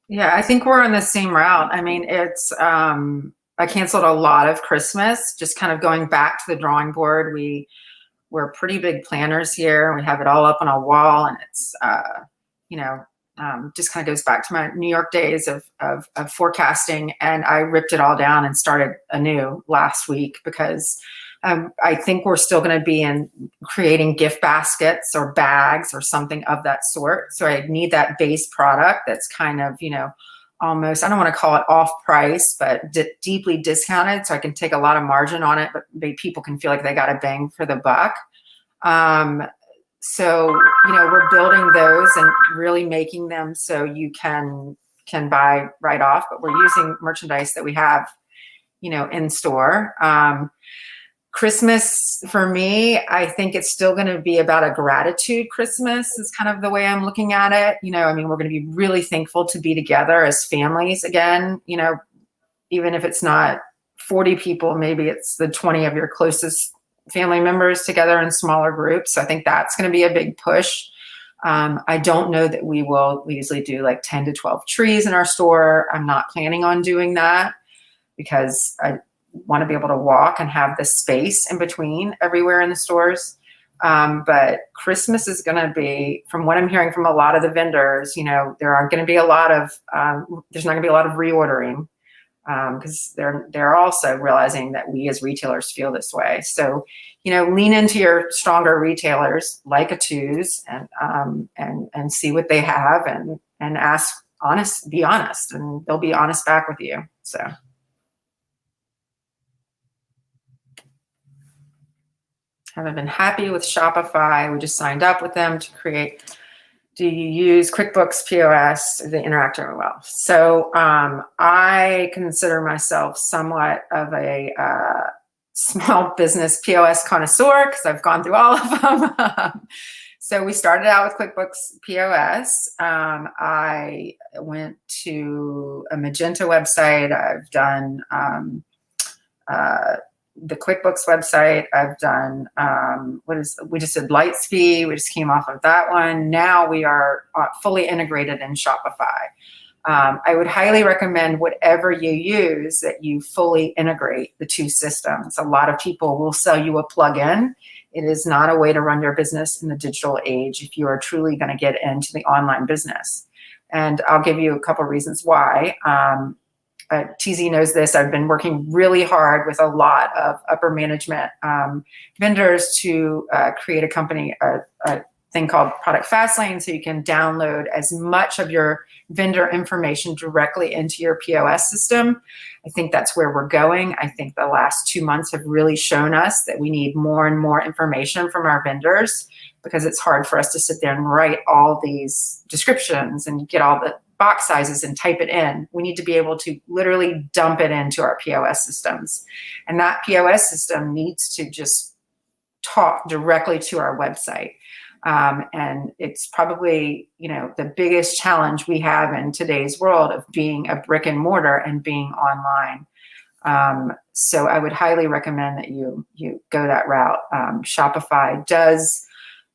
Yeah, I think we're on the same route. It's, I canceled a lot of Christmas, just kind of going back to the drawing board. We're pretty big planners here. We have it all up on a wall, and it's, just kind of goes back to my New York days of forecasting. And I ripped it all down and started anew last week because I think we're still going to be creating gift baskets or bags or something of that sort. So I need that base product that's kind of, almost, I don't want to call it off price, but deeply discounted. So I can take a lot of margin on it, but people can feel like they got a bang for the buck. So, we're building those and really making them so you can buy right off, but we're using merchandise that we have, in store. Christmas for me, I think it's still going to be about a gratitude Christmas is kind of the way I'm looking at it. We're going to be really thankful to be together as families again, even if it's not 40 people, maybe it's the 20 of your closest family members together in smaller groups. So I think that's going to be a big push. I don't know that we usually do like 10 to 12 trees in our store. I'm not planning on doing that because want to be able to walk and have the space in between everywhere in the stores. But Christmas is going to be, from what I'm hearing from a lot of the vendors, there aren't going to be a lot of, there's not going to be a lot of reordering, because they're also realizing that we as retailers feel this way. So, lean into your stronger retailers like a Two's and see what they have and be honest, and they'll be honest back with you. So. Haven't been happy with Shopify. We just signed up with them to create. Do you use QuickBooks POS? They interact very well. So I consider myself somewhat of a small business POS connoisseur because I've gone through all of them. So we started out with QuickBooks POS. I went to a Magento website. I've done the QuickBooks website. I've done, we just did Lightspeed. We just came off of that one. Now we are fully integrated in Shopify. I would highly recommend whatever you use that you fully integrate the two systems. A lot of people will sell you a plugin. It is not a way to run your business in the digital age if you are truly going to get into the online business. And I'll give you a couple of reasons why. TZ knows this. I've been working really hard with a lot of upper management vendors to create a thing called Product Fastlane, so you can download as much of your vendor information directly into your POS system. I think that's where we're going. I think the last 2 months have really shown us that we need more and more information from our vendors, because it's hard for us to sit there and write all these descriptions and get all the box sizes and type it in. We need to be able to literally dump it into our POS systems. And that POS system needs to just talk directly to our website. And it's probably, the biggest challenge we have in today's world of being a brick and mortar and being online. So I would highly recommend that you go that route. Shopify does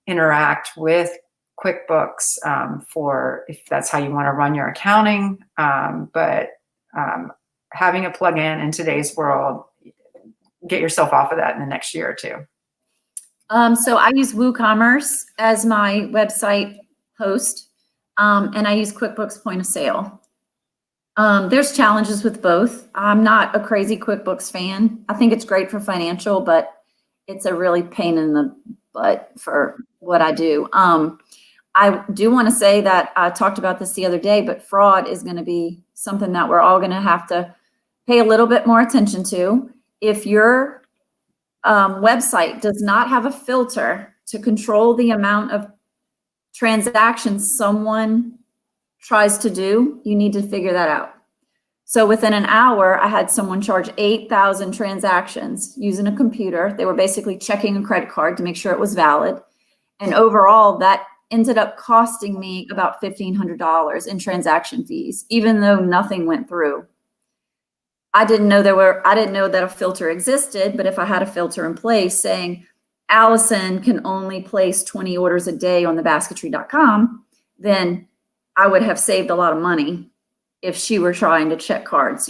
interact with QuickBooks for if that's how you want to run your accounting. But having a plugin in today's world, get yourself off of that in the next year or two. So I use WooCommerce as my website host, and I use QuickBooks Point of Sale. There's challenges with both. I'm not a crazy QuickBooks fan. I think it's great for financial, but it's a really pain in the butt for what I do. I do want to say that I talked about this the other day, but fraud is going to be something that we're all going to have to pay a little bit more attention to. If your website does not have a filter to control the amount of transactions someone tries to do, you need to figure that out. So within an hour, I had someone charge 8,000 transactions using a computer. They were basically checking a credit card to make sure it was valid. And overall, that ended up costing me about $1,500 in transaction fees, even though nothing went through. I didn't know that a filter existed, but if I had a filter in place saying Alison can only place 20 orders a day on the Basketry.com, then I would have saved a lot of money if she were trying to check cards,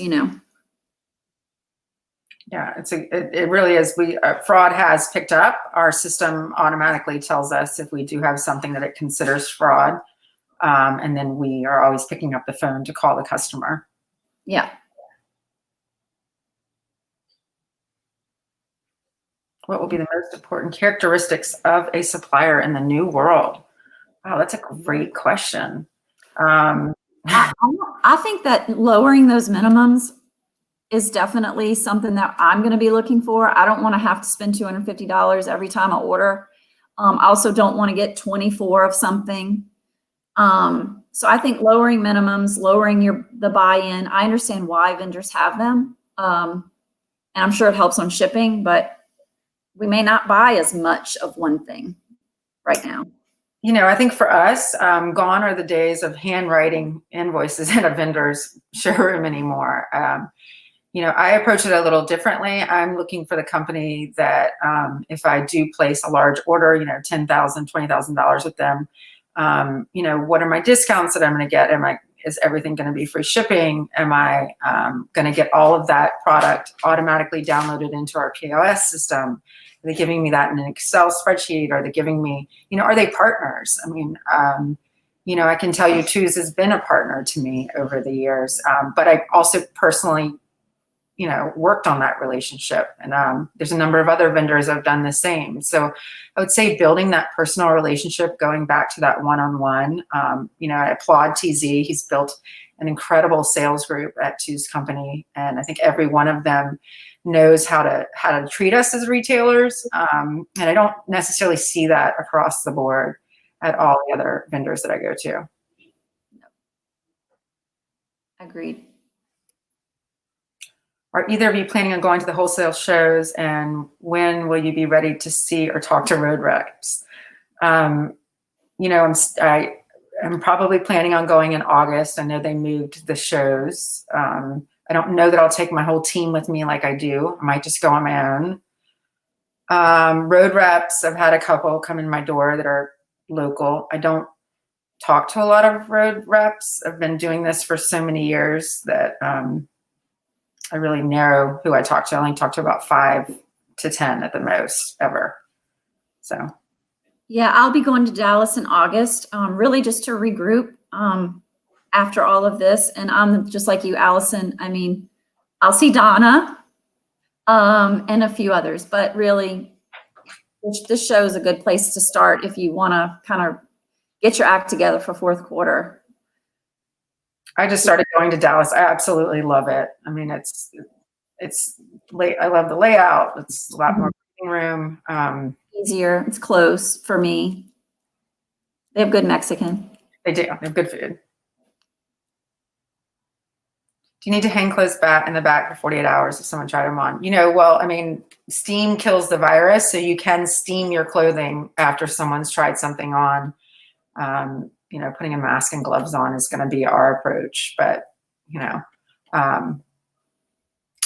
Yeah, it really is. Fraud has picked up. Our system automatically tells us if we do have something that it considers fraud, and then we are always picking up the phone to call the customer. Yeah. What will be the most important characteristics of a supplier in the new world? Wow, that's a great question. I think that lowering those minimums is definitely something that I'm going to be looking for. I don't want to have to spend $250 every time I order. I also don't want to get 24 of something. So I think lowering minimums, lowering the buy-in. I understand why vendors have them. And I'm sure it helps on shipping, but we may not buy as much of one thing right now. I think for us, gone are the days of handwriting invoices in a vendor's showroom anymore. I approach it a little differently. I'm looking for the company that if I do place a large order, $10,000, $20,000 with them, what are my discounts that I'm going to get? is everything going to be free shipping? Am I going to get all of that product automatically downloaded into our POS system? Are they giving me that in an Excel spreadsheet? Are they giving me, are they partners? I mean, I can tell you Two's has been a partner to me over the years, but I also personally, worked on that relationship. And there's a number of other vendors that have done the same. So I would say building that personal relationship, going back to that one-on-one, I applaud TZ. He's built an incredible sales group at Two's company. And I think every one of them knows how to treat us as retailers. And I don't necessarily see that across the board at all the other vendors that I go to. Agreed. Are either of you planning on going to the wholesale shows, and when will you be ready to see or talk to road reps? I'm probably planning on going in August. I know they moved the shows. I don't know that I'll take my whole team with me like I do. I might just go on my own. Road reps, I've had a couple come in my door that are local. I don't talk to a lot of road reps. I've been doing this for so many years that I really narrow who I talk to. I only talk to about 5 to 10 at the most ever. So. Yeah, I'll be going to Dallas in August, really just to regroup after all of this. And I'm just like you, Allison. I mean, I'll see Donna and a few others, but really this show is a good place to start if you want to kind of get your act together for fourth quarter. I just started going to Dallas. I absolutely love it. I mean, it's late. I love the layout. It's a lot more room. Easier. It's close for me. They have good Mexican. They do. They have good food. Do you need to hang clothes back in the back for 48 hours if someone tried them on? Well, I mean, steam kills the virus, so you can steam your clothing after someone's tried something on. Putting a mask and gloves on is going to be our approach, but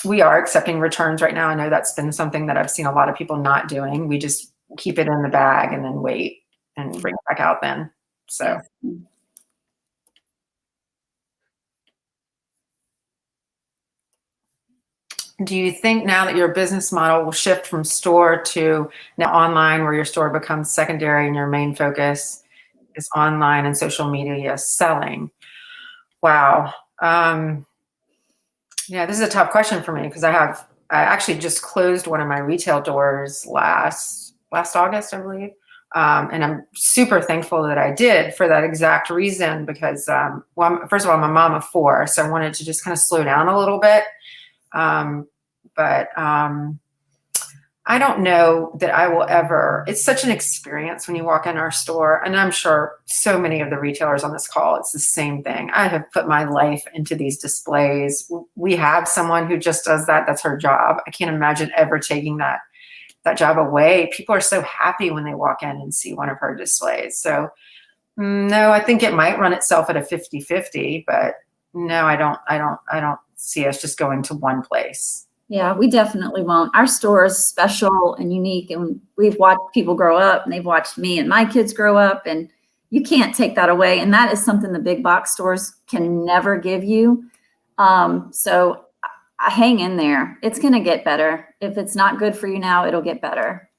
we are accepting returns right now. I know that's been something that I've seen a lot of people not doing. We just keep it in the bag and then wait and bring it back out then. So. Do you think now that your business model will shift from store to now online, where your store becomes secondary and your main focus is online and social media selling? Wow. Yeah, this is a tough question for me because I actually just closed one of my retail doors last August, I believe. And I'm super thankful that I did for that exact reason because, first of all, I'm a mom of 4, so I wanted to just kind of slow down a little bit. But I don't know that I will ever, it's such an experience when you walk in our store, and I'm sure so many of the retailers on this call, it's the same thing. I have put my life into these displays. We have someone who just does that. That's her job. I can't imagine ever taking that job away. People are so happy when they walk in and see one of her displays. So no, I think it might run itself at a 50-50, but no, I don't see us just going to one place. Yeah, we definitely won't. Our store is special and unique, and we've watched people grow up, and they've watched me and my kids grow up, and you can't take that away. And that is something the big box stores can never give you. So I hang in there. It's going to get better. If it's not good for you now, it'll get better.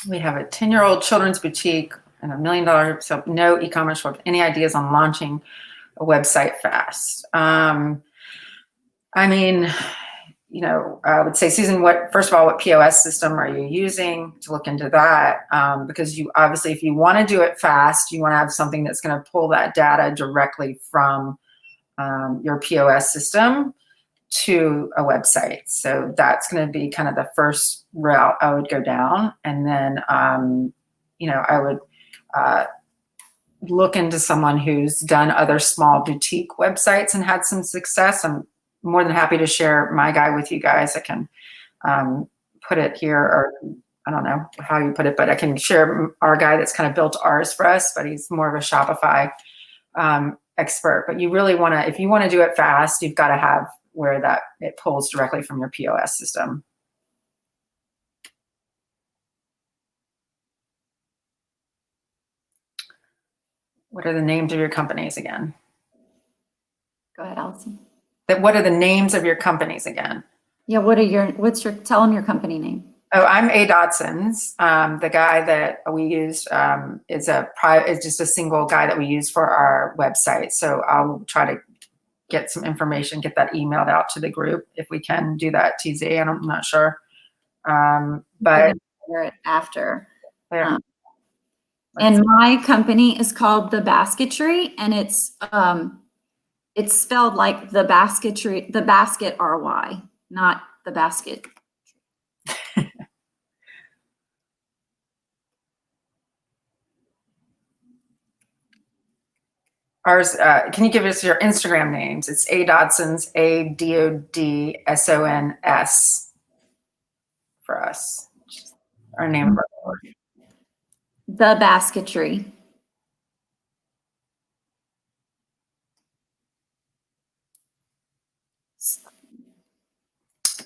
We have a 10-year-old children's boutique and $1 million, so no e-commerce. Any ideas on launching a website fast? I mean, I would say, Susan, first of all, what POS system are you using to look into that? Because you obviously, if you want to do it fast, you want to have something that's going to pull that data directly from your POS system to a website. So that's going to be kind of the first route I would go down. And then, I would look into someone who's done other small boutique websites and had some success. I'm more than happy to share my guy with you guys. I can put it here, or I don't know how you put it, but I can share our guy that's kind of built ours for us, but he's more of a Shopify expert. But you really want to, if you want to do it fast, you've got to have where that it pulls directly from your POS system. What are the names of your companies again? Go ahead, Alison. What are the names of your companies again? Yeah, tell them your company name. Oh, I'm A. Dodson's. The guy that we used is just a single guy that we use for our website. So I'll try to get some information, get that emailed out to the group if we can do that. TZ, I'm not sure, but Hear it after. yeah. And my company is called the Basketry, and it's spelled like the Basketry, the basket RY, not the basket. Ours, can you give us your Instagram names? It's A Dodson's, ADODSONS for us. Our name of our store. The Basketry.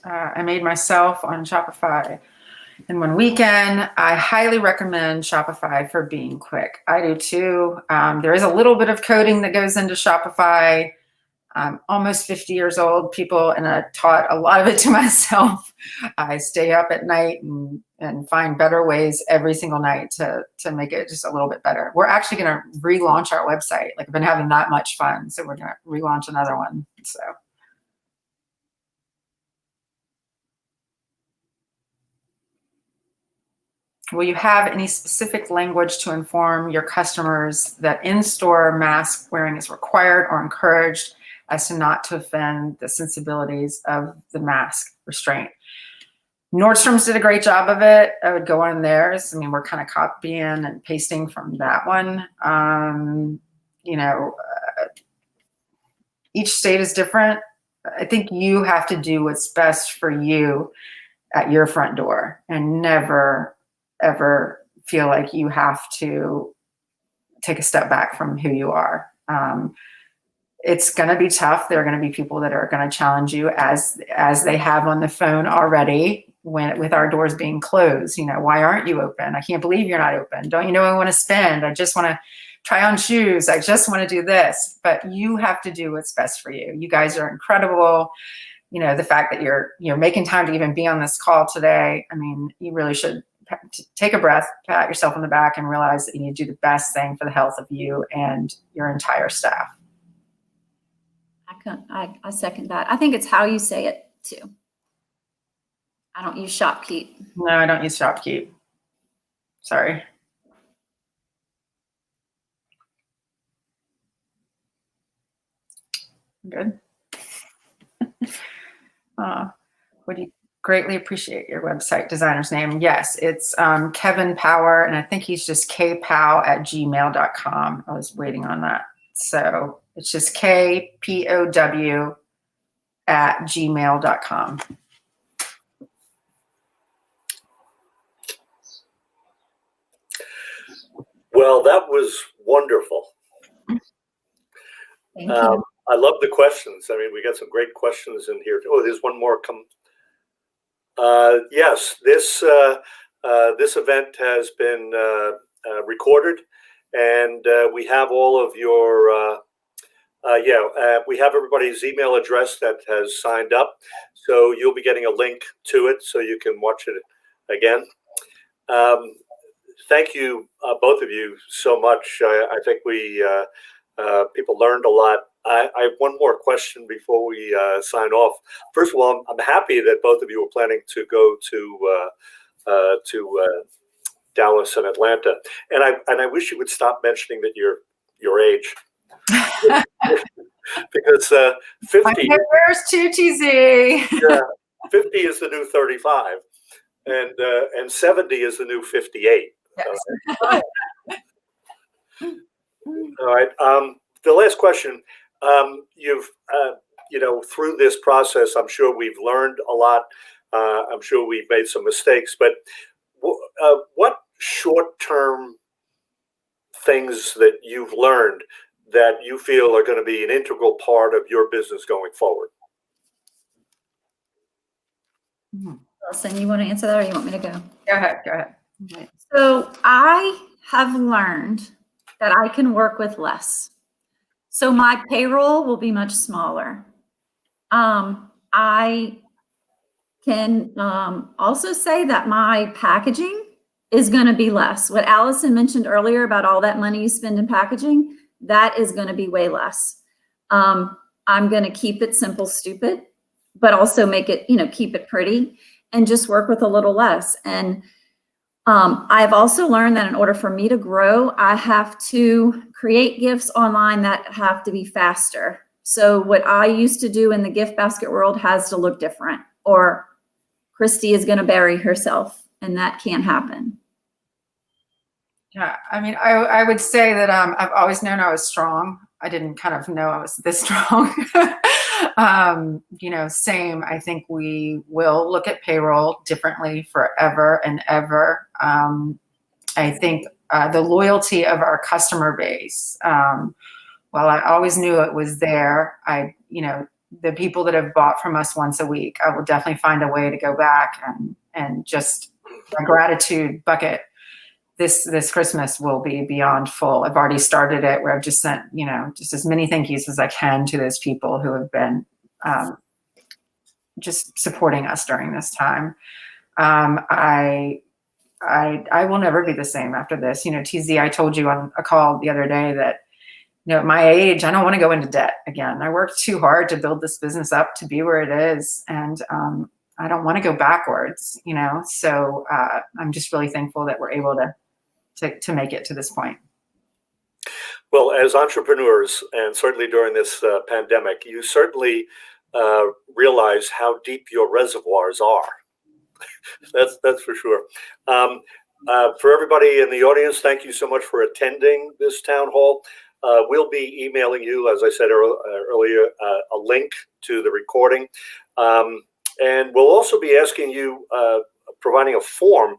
I made myself on Shopify in one weekend. I highly recommend Shopify for being quick. I do too. There is a little bit of coding that goes into Shopify. I'm almost 50 years old, people, and I taught a lot of it to myself. I stay up at night and find better ways every single night to make it just a little bit better. We're actually going to relaunch our website. Like, I've been having that much fun, so we're going to relaunch another one. So. Will you have any specific language to inform your customers that in-store mask wearing is required or encouraged as to not to offend the sensibilities of the mask restraint? Nordstrom's did a great job of it. I would go on theirs. I mean, we're kind of copying and pasting from that one. Each state is different. I think you have to do what's best for you at your front door and never, ever feel like you have to take a step back from who you are. It's going to be tough. There are going to be people that are going to challenge you as they have on the phone already with our doors being closed. You know, why aren't you open? I can't believe you're not open. Don't you know I want to spend? I just want to try on shoes. I just want to do this. But you have to do what's best for you. You guys are incredible. You know, the fact that you're making time to even be on this call today, I mean, you really should take a breath, pat yourself on the back, and realize that you need to do the best thing for the health of you and your entire staff. I second that. I think it's how you say it too. I don't use shopkeep. No, I don't use shopkeep. Sorry. Good. Would you greatly appreciate your website designer's name? Yes, it's Kevin Power, and I think he's just kpow@gmail.com. I was waiting on that. So it's just kpow@gmail.com. Well, that was wonderful. Thank you. I love the questions. I mean, we got some great questions in here. Oh, there's one more come. Yes, this event has been recorded, and we have all of your we have everybody's email address that has signed up, so you'll be getting a link to it so you can watch it again. Thank you, both of you, so much. I think people learned a lot. I have one more question before we sign off. First of all, I'm happy that both of you are planning to go to Dallas and Atlanta, and I wish you would stop mentioning that your age, because 50. Where's 2TZ? Yeah, 50 is the new 35, and 70 is the new 58. Yes. All right. The last question. You've, through this process, I'm sure we've learned a lot. I'm sure we've made some mistakes, but what short-term things that you've learned that you feel are going to be an integral part of your business going forward? Alison, you want to answer that, or you want me to go? Go ahead. So I have learned that I can work with less. So my payroll will be much smaller. I can also say that my packaging is going to be less. What Alison mentioned earlier about all that money you spend in packaging, that is going to be way less. I'm going to keep it simple, stupid, but also make it, keep it pretty and just work with a little less. And I've also learned that in order for me to grow, I have to create gifts online that have to be faster. So what I used to do in the gift basket world has to look different, or Kristi is going to bury herself, and that can't happen. Yeah, I mean, I would say that I've always known I was strong. I didn't kind of know I was this strong. Same. I think we will look at payroll differently forever and ever. I think the loyalty of our customer base, while I always knew it was there, the people that have bought from us once a week, I will definitely find a way to go back and just a gratitude bucket. This Christmas will be beyond full. I've already started it where I've just sent, just as many thank yous as I can to those people who have been just supporting us during this time. I will never be the same after this. TZ, I told you on a call the other day that, at my age, I don't want to go into debt again. I worked too hard to build this business up to be where it is. And I don't want to go backwards, So I'm just really thankful that we're able to make it to this point. Well, as entrepreneurs, and certainly during this pandemic, you certainly realize how deep your reservoirs are. That's for sure. For everybody in the audience, thank you so much for attending this town hall. We'll be emailing you, as I said earlier, a link to the recording. And we'll also be asking you, providing a form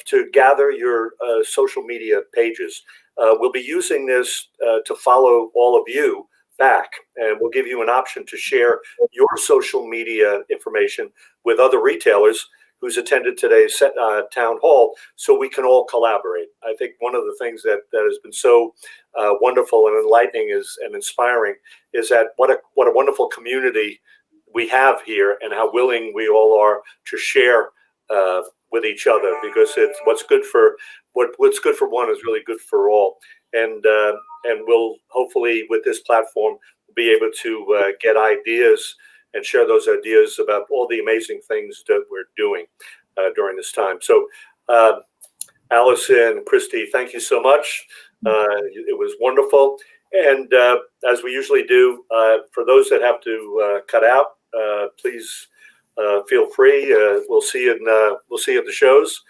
to gather your social media pages. We'll be using this to follow all of you back, and we'll give you an option to share your social media information with other retailers who's attended today's town hall, so we can all collaborate. I think one of the things that has been so wonderful and enlightening and inspiring is that what a wonderful community we have here, and how willing we all are to share with each other, because it's what's good for one is really good for all. And we'll hopefully with this platform be able to get ideas and share those ideas about all the amazing things that we're doing during this time. So Alison, Kristi, thank you so much. It was wonderful. And as we usually do, for those that have to cut out, please feel free. We'll see you at the shows.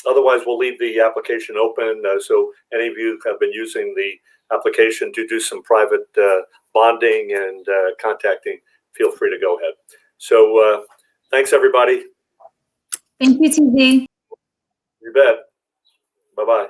Otherwise, we'll leave the application open. So any of you have been using the application to do some private bonding and contacting, feel free to go ahead. So thanks, everybody. Thank you, TZ. You bet. Bye-bye.